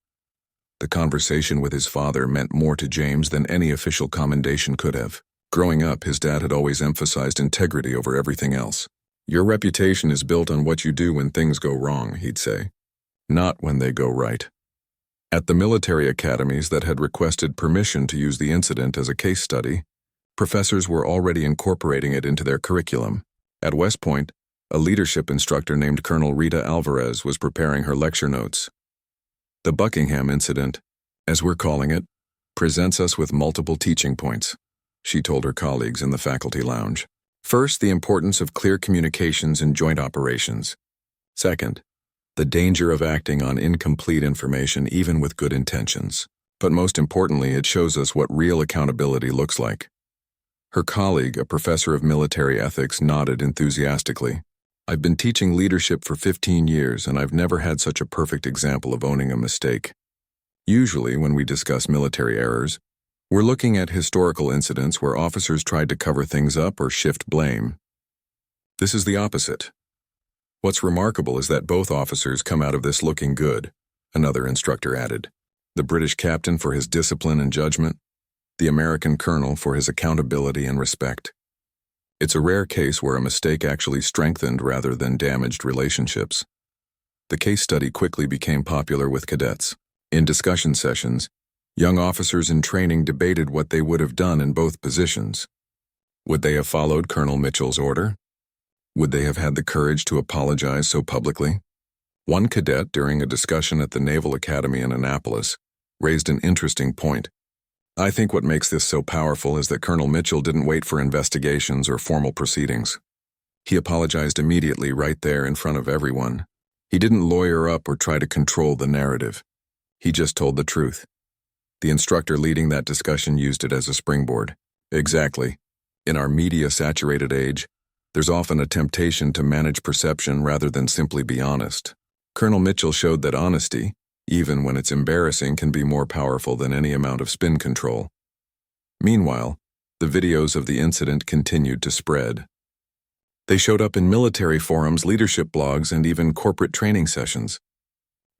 The conversation with his father meant more to James than any official commendation could have. Growing up, his dad had always emphasized integrity over everything else. "Your reputation is built on what you do when things go wrong," he'd say, "not when they go right." At the military academies that had requested permission to use the incident as a case study, professors were already incorporating it into their curriculum. At West Point, a leadership instructor named Colonel Rita Alvarez was preparing her lecture notes. "The Buckingham incident, as we're calling it, presents us with multiple teaching points," she told her colleagues in the faculty lounge. "First, the importance of clear communications in joint operations. Second, the danger of acting on incomplete information even with good intentions. But most importantly, it shows us what real accountability looks like." Her colleague, a professor of military ethics, nodded enthusiastically. "I've been teaching leadership for 15 years, and I've never had such a perfect example of owning a mistake. Usually, when we discuss military errors, we're looking at historical incidents where officers tried to cover things up or shift blame. This is the opposite. What's remarkable is that both officers come out of this looking good," another instructor added. "The British captain for his discipline and judgment, the American colonel for his accountability and respect. It's a rare case where a mistake actually strengthened rather than damaged relationships." The case study quickly became popular with cadets. In discussion sessions, young officers in training debated what they would have done in both positions. Would they have followed Colonel Mitchell's order? Would they have had the courage to apologize so publicly? One cadet, during a discussion at the Naval Academy in Annapolis, raised an interesting point. I think what makes this so powerful is that Colonel Mitchell didn't wait for investigations or formal proceedings. He apologized immediately right there in front of everyone. He didn't lawyer up or try to control the narrative. He just told the truth. The instructor leading that discussion used it as a springboard. Exactly. In our media-saturated age, there's often a temptation to manage perception rather than simply be honest. Colonel Mitchell showed that honesty, even when it's embarrassing, can be more powerful than any amount of spin control. Meanwhile, the videos of the incident continued to spread. They showed up in military forums, leadership blogs, and even corporate training sessions.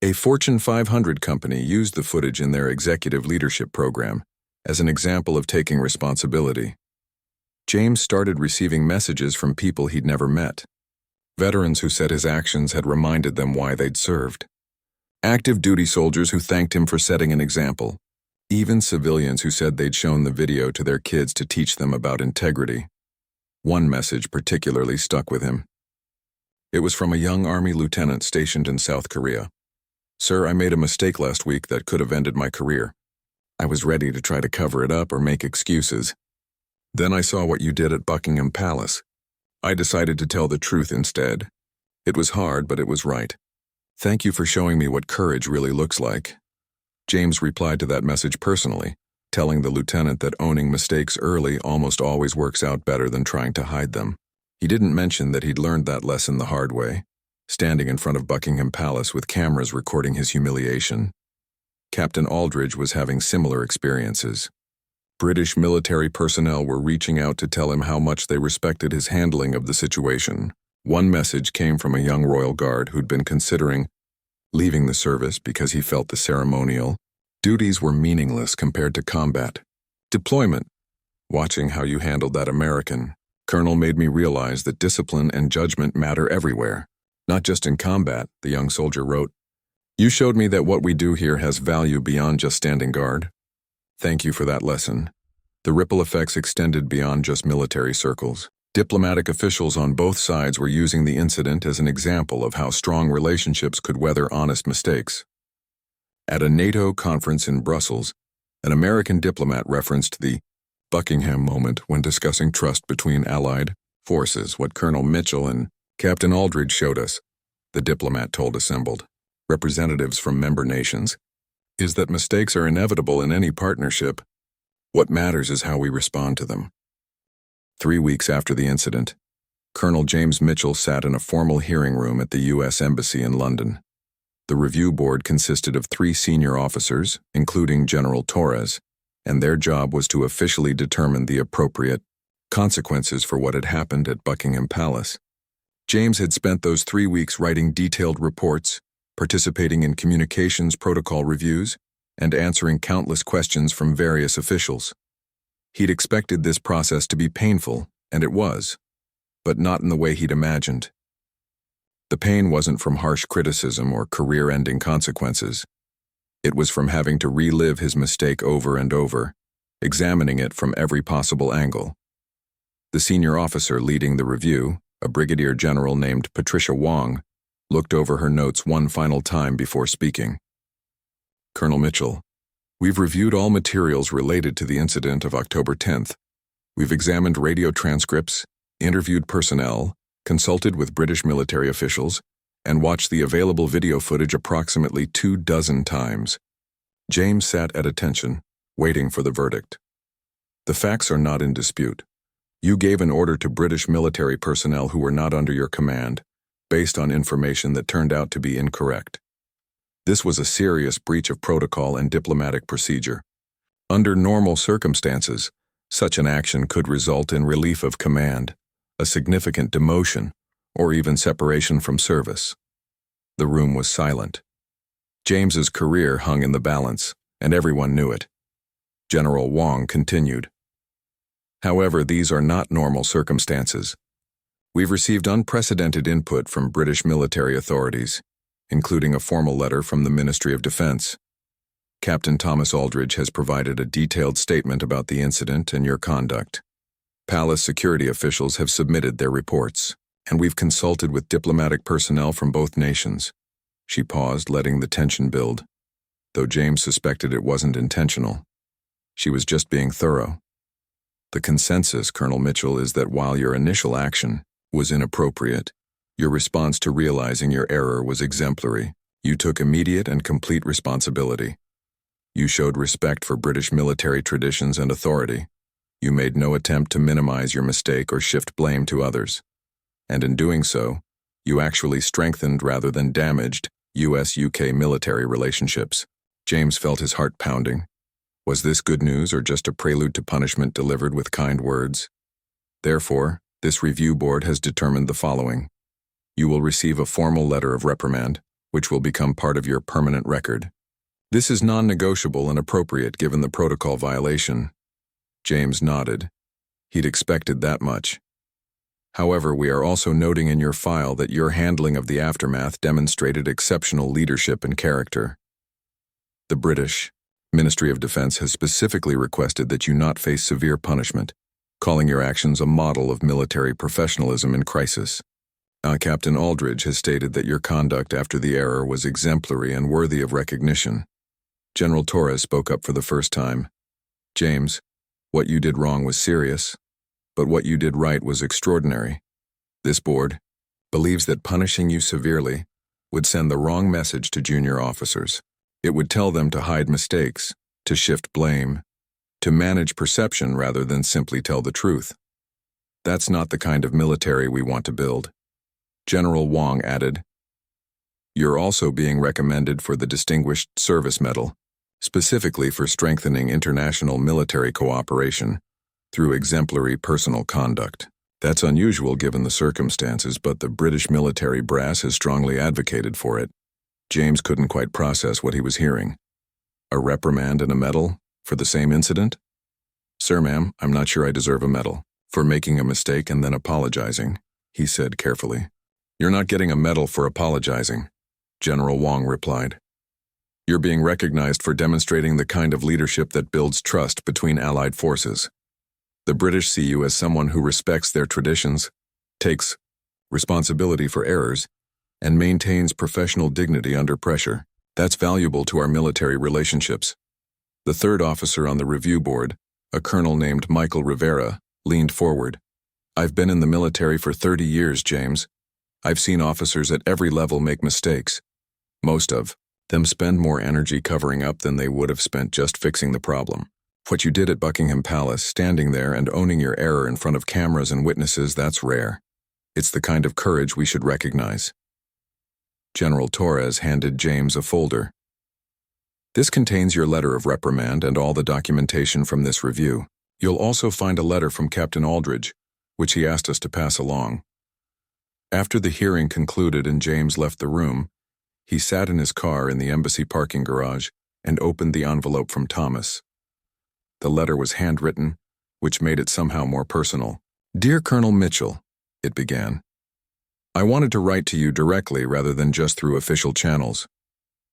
A Fortune 500 company used the footage in their executive leadership program as an example of taking responsibility. James started receiving messages from people he'd never met. Veterans who said his actions had reminded them why they'd served. Active duty soldiers who thanked him for setting an example. Even civilians who said they'd shown the video to their kids to teach them about integrity. One message particularly stuck with him. It was from a young Army lieutenant stationed in South Korea. "Sir, I made a mistake last week that could have ended my career. I was ready to try to cover it up or make excuses. Then I saw what you did at Buckingham Palace. I decided to tell the truth instead. It was hard, but it was right. Thank you for showing me what courage really looks like." James replied to that message personally, telling the lieutenant that owning mistakes early almost always works out better than trying to hide them. He didn't mention that he'd learned that lesson the hard way, standing in front of Buckingham Palace with cameras recording his humiliation. Captain Aldridge was having similar experiences. British military personnel were reaching out to tell him how much they respected his handling of the situation. One message came from a young Royal Guard who'd been considering leaving the service because he felt the ceremonial duties were meaningless compared to combat. Deployment. Watching how you handled that American colonel made me realize that discipline and judgment matter everywhere, not just in combat, the young soldier wrote. You showed me that what we do here has value beyond just standing guard. Thank you for that lesson. The ripple effects extended beyond just military circles. Diplomatic officials on both sides were using the incident as an example of how strong relationships could weather honest mistakes. At a NATO conference in Brussels, an American diplomat referenced the Buckingham moment when discussing trust between Allied forces. What Colonel Mitchell and Captain Aldridge showed us, the diplomat told assembled representatives from member nations, is that mistakes are inevitable in any partnership. What matters is how we respond to them. 3 weeks after the incident, Colonel James Mitchell sat in a formal hearing room at the U.S. Embassy in London. The review board consisted of 3 senior officers, including General Torres, and their job was to officially determine the appropriate consequences for what had happened at Buckingham Palace. James had spent those 3 weeks writing detailed reports, participating in communications protocol reviews, and answering countless questions from various officials. He'd expected this process to be painful, and it was, but not in the way he'd imagined. The pain wasn't from harsh criticism or career-ending consequences. It was from having to relive his mistake over and over, examining it from every possible angle. The senior officer leading the review, a brigadier general named Patricia Wong, looked over her notes one final time before speaking. Colonel Mitchell, we've reviewed all materials related to the incident of October 10th. We've examined radio transcripts, interviewed personnel, consulted with British military officials, and watched the available video footage approximately 24 times. James sat at attention, waiting for the verdict. The facts are not in dispute. You gave an order to British military personnel who were not under your command, based on information that turned out to be incorrect. This was a serious breach of protocol and diplomatic procedure. Under normal circumstances, such an action could result in relief of command, a significant demotion, or even separation from service. The room was silent. James's career hung in the balance, and everyone knew it. General Wong continued. However, these are not normal circumstances. We've received unprecedented input from British military authorities, including a formal letter from the Ministry of Defense. Captain Thomas Aldridge has provided a detailed statement about the incident and your conduct. Palace security officials have submitted their reports, and we've consulted with diplomatic personnel from both nations. She paused, letting the tension build, though James suspected it wasn't intentional. She was just being thorough. The consensus, Colonel Mitchell, is that while your initial action was inappropriate, your response to realizing your error was exemplary. You took immediate and complete responsibility. You showed respect for British military traditions and authority. You made no attempt to minimize your mistake or shift blame to others. And in doing so, you actually strengthened rather than damaged US-UK military relationships. James felt his heart pounding. Was this good news or just a prelude to punishment delivered with kind words? Therefore, this review board has determined the following. You will receive a formal letter of reprimand, which will become part of your permanent record. This is non-negotiable and appropriate given the protocol violation. James nodded. He'd expected that much. However, we are also noting in your file that your handling of the aftermath demonstrated exceptional leadership and character. The British Ministry of Defense has specifically requested that you not face severe punishment, calling your actions a model of military professionalism in crisis. Captain Aldridge has stated that your conduct after the error was exemplary and worthy of recognition. General Torres spoke up for the first time. James, what you did wrong was serious, but what you did right was extraordinary. This board believes that punishing you severely would send the wrong message to junior officers. It would tell them to hide mistakes, to shift blame, to manage perception rather than simply tell the truth. That's not the kind of military we want to build. General Wong added, "You're also being recommended for the Distinguished Service Medal, specifically for strengthening international military cooperation through exemplary personal conduct. That's unusual given the circumstances, but the British military brass has strongly advocated for it." James couldn't quite process what he was hearing. A reprimand and a medal for the same incident? "Sir, ma'am, I'm not sure I deserve a medal for making a mistake and then apologizing," he said carefully. "You're not getting a medal for apologizing," General Wong replied. "You're being recognized for demonstrating the kind of leadership that builds trust between allied forces. The British see you as someone who respects their traditions, takes responsibility for errors, and maintains professional dignity under pressure. That's valuable to our military relationships." The third officer on the review board, a colonel named Michael Rivera, leaned forward. "I've been in the military for 30 years, James. I've seen officers at every level make mistakes. Most of them spend more energy covering up than they would have spent just fixing the problem. What you did at Buckingham Palace, standing there and owning your error in front of cameras and witnesses, that's rare. It's the kind of courage we should recognize." General Torres handed James a folder. "This contains your letter of reprimand and all the documentation from this review. You'll also find a letter from Captain Aldridge, which he asked us to pass along." After the hearing concluded and James left the room, he sat in his car in the embassy parking garage and opened the envelope from Thomas. The letter was handwritten, which made it somehow more personal. "Dear Colonel Mitchell," it began. "I wanted to write to you directly rather than just through official channels.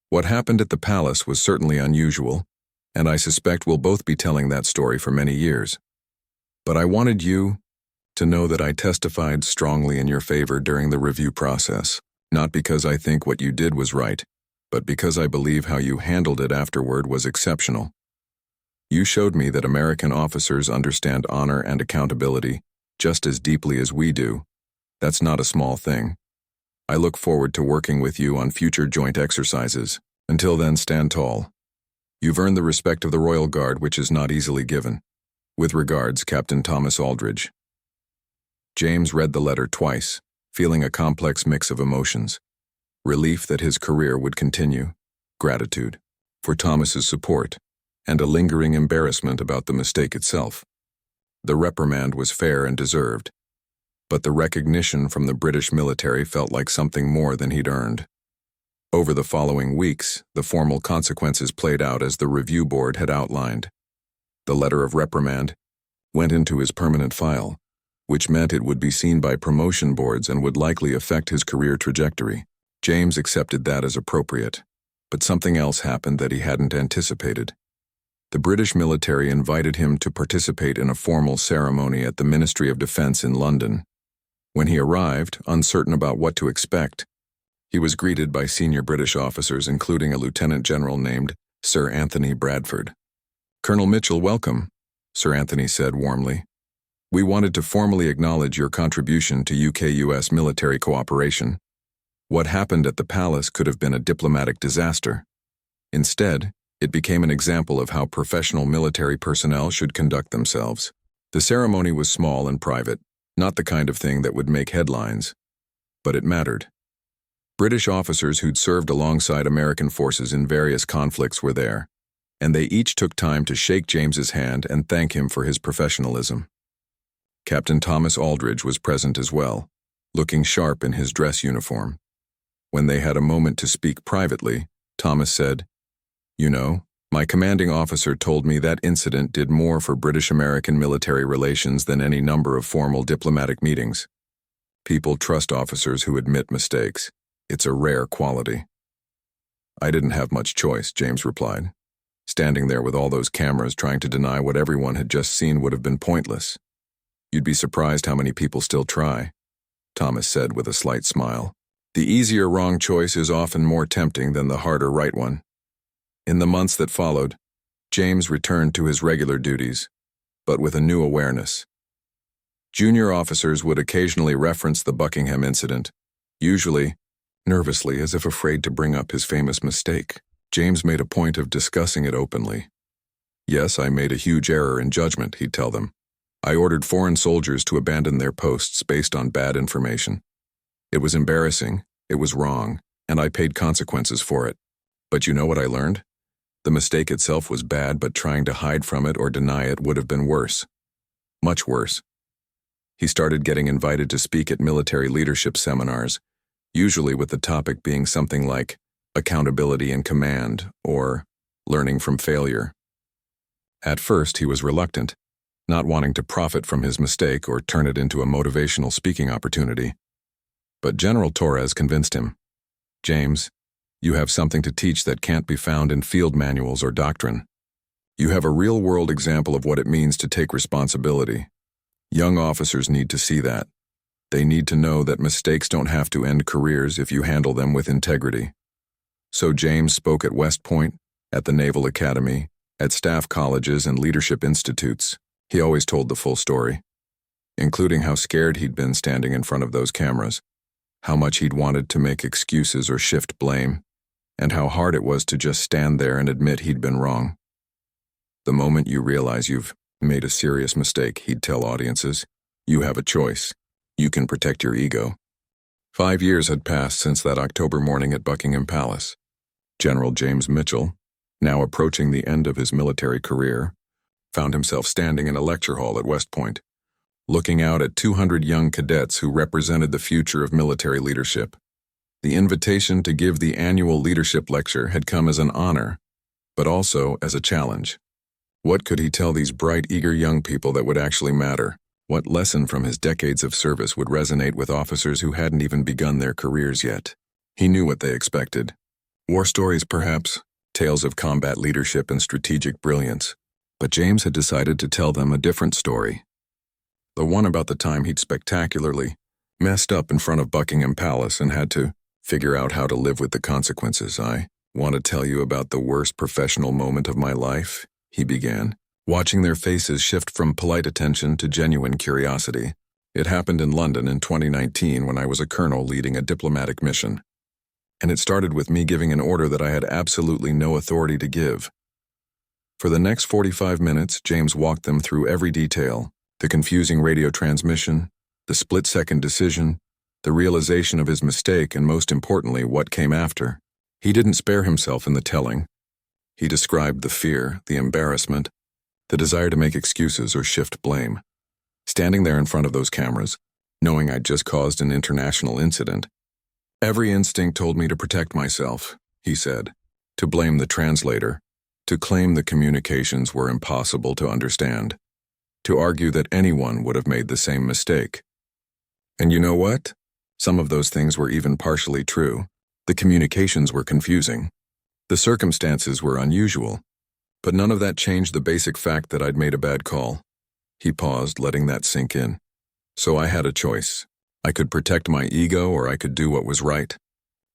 What happened at the palace was certainly unusual, and I suspect we'll both be telling that story for many years. But I wanted you to know that I testified strongly in your favor during the review process, not because I think what you did was right, but because I believe how you handled it afterward was exceptional. You showed me that American officers understand honor and accountability just as deeply as we do. That's not a small thing. I look forward to working with you on future joint exercises. Until then, stand tall. You've earned the respect of the Royal Guard, which is not easily given. With regards, Captain Thomas Aldridge." James read the letter twice, feeling a complex mix of emotions. Relief that his career would continue, gratitude for Thomas's support, and a lingering embarrassment about the mistake itself. The reprimand was fair and deserved, but the recognition from the British military felt like something more than he'd earned. Over the following weeks, the formal consequences played out as the review board had outlined. The letter of reprimand went into his permanent file, which meant it would be seen by promotion boards and would likely affect his career trajectory. James accepted that as appropriate, but something else happened that he hadn't anticipated. The British military invited him to participate in a formal ceremony at the Ministry of Defense in London. When he arrived, uncertain about what to expect, he was greeted by senior British officers, including a lieutenant general named Sir Anthony Bradford. Colonel Mitchell, welcome, Sir Anthony said warmly. We wanted to formally acknowledge your contribution to UK-US military cooperation. What happened at the palace could have been a diplomatic disaster. Instead, it became an example of how professional military personnel should conduct themselves. The ceremony was small and private, not the kind of thing that would make headlines. But it mattered. British officers who'd served alongside American forces in various conflicts were there, and they each took time to shake James's hand and thank him for his professionalism. Captain Thomas Aldridge was present as well, looking sharp in his dress uniform. When they had a moment to speak privately, Thomas said, "You know, my commanding officer told me that incident did more for British-American military relations than any number of formal diplomatic meetings. People trust officers who admit mistakes. It's a rare quality." "I didn't have much choice," James replied. "Standing there with all those cameras trying to deny what everyone had just seen would have been pointless. You'd be surprised how many people still try," Thomas said with a slight smile. "The easier wrong choice is often more tempting than the harder right one." In the months that followed, James returned to his regular duties, but with a new awareness. Junior officers would occasionally reference the Buckingham incident, usually nervously as if afraid to bring up his famous mistake. James made a point of discussing it openly. "Yes, I made a huge error in judgment," he'd tell them. "I ordered foreign soldiers to abandon their posts based on bad information. It was embarrassing, it was wrong, and I paid consequences for it. But you know what I learned? The mistake itself was bad, but trying to hide from it or deny it would have been worse. Much worse." He started getting invited to speak at military leadership seminars, usually with the topic being something like accountability and command or learning from failure. At first, he was reluctant, not wanting to profit from his mistake or turn it into a motivational speaking opportunity. But General Torres convinced him. "James, you have something to teach that can't be found in field manuals or doctrine. You have a real-world example of what it means to take responsibility. Young officers need to see that. They need to know that mistakes don't have to end careers if you handle them with integrity." So James spoke at West Point, at the Naval Academy, at staff colleges and leadership institutes. He always told the full story, including how scared he'd been standing in front of those cameras, how much he'd wanted to make excuses or shift blame, and how hard it was to just stand there and admit he'd been wrong. "The moment you realize you've made a serious mistake," he'd tell audiences, "you have a choice. You can protect your ego." 5 years had passed since that October morning at Buckingham Palace. General James Mitchell, now approaching the end of his military career, found himself standing in a lecture hall at West Point, looking out at 200 young cadets who represented the future of military leadership. The invitation to give the annual leadership lecture had come as an honor, but also as a challenge. What could he tell these bright, eager young people that would actually matter? What lesson from his decades of service would resonate with officers who hadn't even begun their careers yet? He knew what they expected. War stories, perhaps, tales of combat leadership and strategic brilliance. But James had decided to tell them a different story. The one about the time he'd spectacularly messed up in front of Buckingham Palace and had to figure out how to live with the consequences. "I want to tell you about the worst professional moment of my life," he began, watching their faces shift from polite attention to genuine curiosity. "It happened in London in 2019 when I was a colonel leading a diplomatic mission. And it started with me giving an order that I had absolutely no authority to give." For the next 45 minutes, James walked them through every detail: the confusing radio transmission, the split-second decision, the realization of his mistake, and most importantly, what came after. He didn't spare himself in the telling. He described the fear, the embarrassment, the desire to make excuses or shift blame. Standing there in front of those cameras, knowing I'd just caused an international incident, every instinct told me to protect myself, he said, to blame the translator, to claim the communications were impossible to understand, to argue that anyone would have made the same mistake. And you know what? Some of those things were even partially true. The communications were confusing. The circumstances were unusual. But none of that changed the basic fact that I'd made a bad call. He paused, letting that sink in. So I had a choice. I could protect my ego or I could do what was right.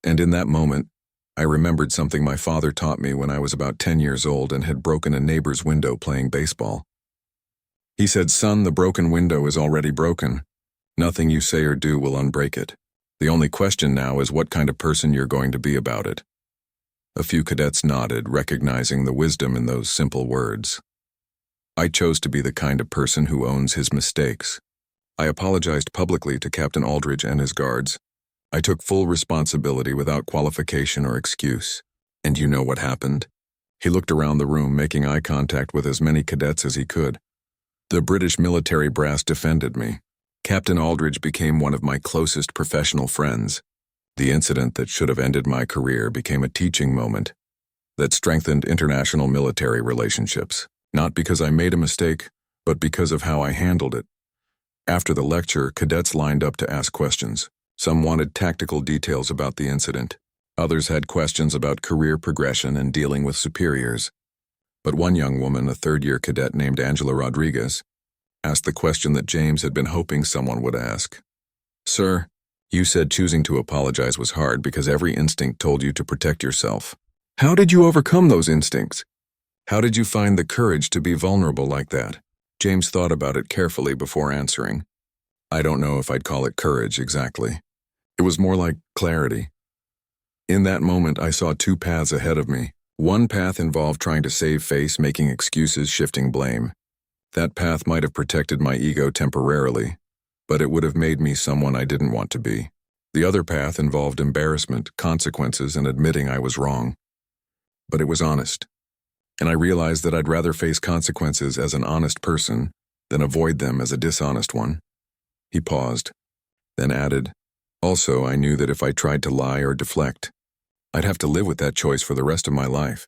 And in that moment, I remembered something my father taught me when I was about 10 years old and had broken a neighbor's window playing baseball. He said, "Son, the broken window is already broken. Nothing you say or do will unbreak it. The only question now is what kind of person you're going to be about it." A few cadets nodded, recognizing the wisdom in those simple words. I chose to be the kind of person who owns his mistakes. I apologized publicly to Captain Aldridge and his guards. I took full responsibility without qualification or excuse. And you know what happened? He looked around the room, making eye contact with as many cadets as he could. The British military brass defended me. Captain Aldridge became one of my closest professional friends. The incident that should have ended my career became a teaching moment that strengthened international military relationships, not because I made a mistake, but because of how I handled it. After the lecture, cadets lined up to ask questions. Some wanted tactical details about the incident. Others had questions about career progression and dealing with superiors. But one young woman, a third-year cadet named Angela Rodriguez, asked the question that James had been hoping someone would ask. "Sir, you said choosing to apologize was hard because every instinct told you to protect yourself. How did you overcome those instincts? How did you find the courage to be vulnerable like that?" James thought about it carefully before answering. "I don't know if I'd call it courage exactly. It was more like clarity. In that moment, I saw two paths ahead of me. One path involved trying to save face, making excuses, shifting blame. That path might have protected my ego temporarily, but it would have made me someone I didn't want to be. The other path involved embarrassment, consequences, and admitting I was wrong. But it was honest. And I realized that I'd rather face consequences as an honest person than avoid them as a dishonest one." He paused, then added, "Also, I knew that if I tried to lie or deflect, I'd have to live with that choice for the rest of my life.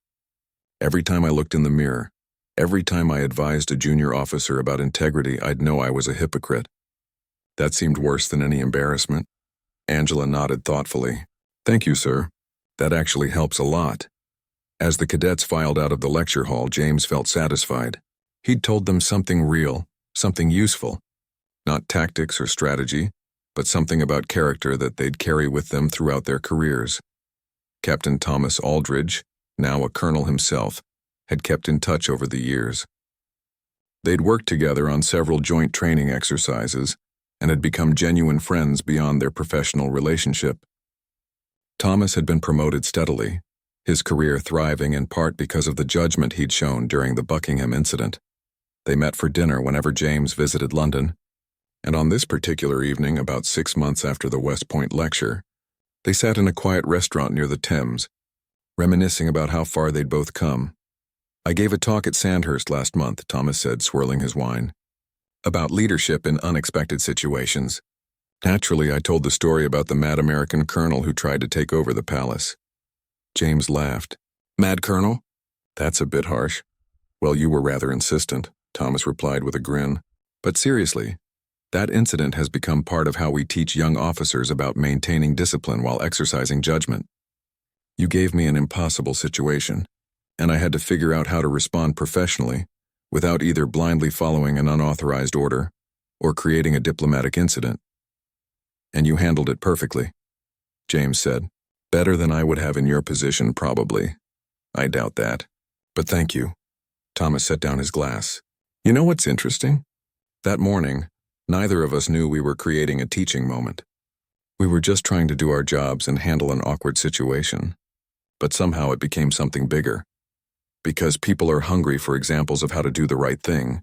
Every time I looked in the mirror, every time I advised a junior officer about integrity, I'd know I was a hypocrite. That seemed worse than any embarrassment." Angela nodded thoughtfully. "Thank you, sir. That actually helps a lot." As the cadets filed out of the lecture hall, James felt satisfied. He'd told them something real, something useful. Not tactics or strategy, but something about character that they'd carry with them throughout their careers. Captain Thomas Aldridge, now a colonel himself, had kept in touch over the years. They'd worked together on several joint training exercises and had become genuine friends beyond their professional relationship. Thomas had been promoted steadily, his career thriving in part because of the judgment he'd shown during the Buckingham incident. They met for dinner whenever James visited London, and on this particular evening, about 6 months after the West Point lecture, they sat in a quiet restaurant near the Thames, reminiscing about how far they'd both come. "I gave a talk at Sandhurst last month," Thomas said, swirling his wine, "about leadership in unexpected situations. Naturally, I told the story about the mad American colonel who tried to take over the palace." James laughed. "Mad colonel? That's a bit harsh." "Well, you were rather insistent," Thomas replied with a grin. "But seriously, that incident has become part of how we teach young officers about maintaining discipline while exercising judgment. You gave me an impossible situation, and I had to figure out how to respond professionally without either blindly following an unauthorized order or creating a diplomatic incident. And you handled it perfectly," James said. "Better than I would have in your position, probably. I doubt that. But thank you." Thomas set down his glass. "You know what's interesting? That morning, neither of us knew we were creating a teaching moment. We were just trying to do our jobs and handle an awkward situation. But somehow it became something bigger. Because people are hungry for examples of how to do the right thing,"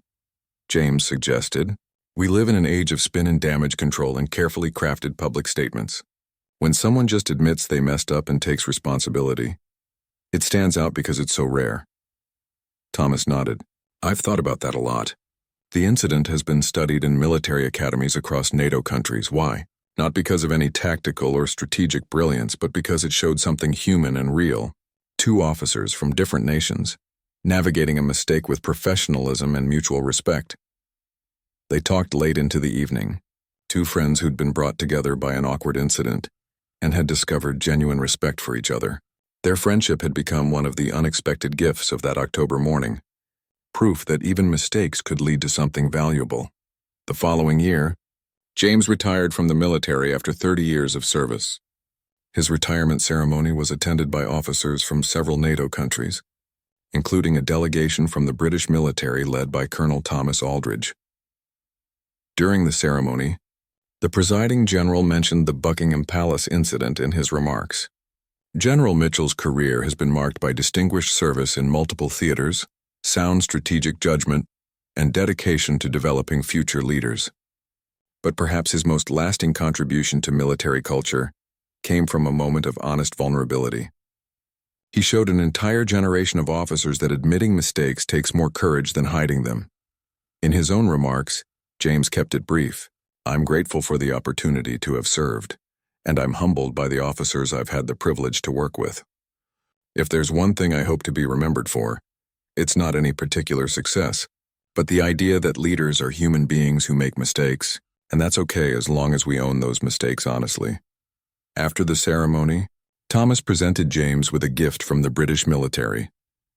James suggested. "We live in an age of spin and damage control and carefully crafted public statements. When someone just admits they messed up and takes responsibility, it stands out because it's so rare." Thomas nodded. "I've thought about that a lot. The incident has been studied in military academies across NATO countries. Why? Not because of any tactical or strategic brilliance, but because it showed something human and real. Two officers from different nations, navigating a mistake with professionalism and mutual respect." They talked late into the evening, two friends who'd been brought together by an awkward incident and had discovered genuine respect for each other. Their friendship had become one of the unexpected gifts of that October morning, proof that even mistakes could lead to something valuable. The following year, James retired from the military after 30 years of service. His retirement ceremony was attended by officers from several NATO countries, including a delegation from the British military led by Colonel Thomas Aldridge. During the ceremony, the presiding general mentioned the Buckingham Palace incident in his remarks. General Mitchell's career has been marked by distinguished service in multiple theaters, sound strategic judgment, and dedication to developing future leaders. But perhaps his most lasting contribution to military culture came from a moment of honest vulnerability. He showed an entire generation of officers that admitting mistakes takes more courage than hiding them. In his own remarks, James kept it brief. "I'm grateful for the opportunity to have served, and I'm humbled by the officers I've had the privilege to work with. If there's one thing I hope to be remembered for, it's not any particular success, but the idea that leaders are human beings who make mistakes, and that's okay as long as we own those mistakes honestly." After the ceremony, Thomas presented James with a gift from the British military,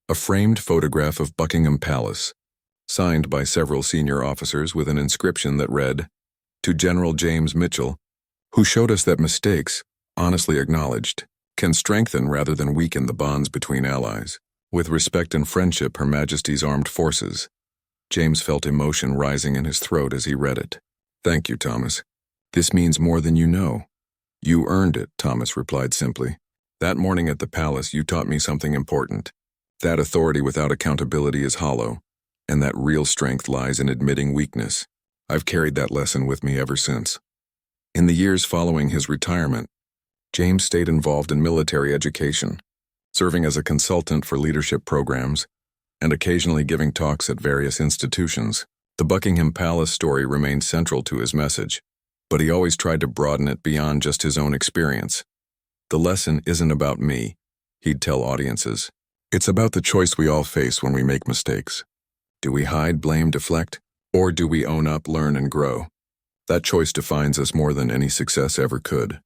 a framed photograph of Buckingham Palace, signed by several senior officers with an inscription that read, "To General James Mitchell, who showed us that mistakes, honestly acknowledged, can strengthen rather than weaken the bonds between allies. With respect and friendship, Her Majesty's Armed Forces." James felt emotion rising in his throat as he read it. "Thank you, Thomas. This means more than you know." "You earned it," Thomas replied simply. "That morning at the palace, you taught me something important. That authority without accountability is hollow, and that real strength lies in admitting weakness. I've carried that lesson with me ever since." In the years following his retirement, James stayed involved in military education, serving as a consultant for leadership programs, and occasionally giving talks at various institutions. The Buckingham Palace story remained central to his message, but he always tried to broaden it beyond just his own experience. "The lesson isn't about me," he'd tell audiences. "It's about the choice we all face when we make mistakes. Do we hide, blame, deflect, or do we own up, learn, and grow? That choice defines us more than any success ever could."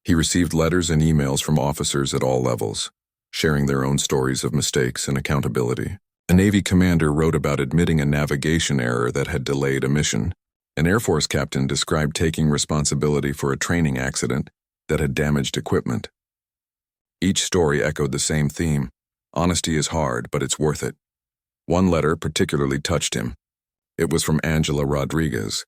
He received letters and emails from officers at all levels, sharing their own stories of mistakes and accountability. A Navy commander wrote about admitting a navigation error that had delayed a mission. An Air Force captain described taking responsibility for a training accident that had damaged equipment. Each story echoed the same theme: honesty is hard, but it's worth it. One letter particularly touched him. It was from Angela Rodriguez,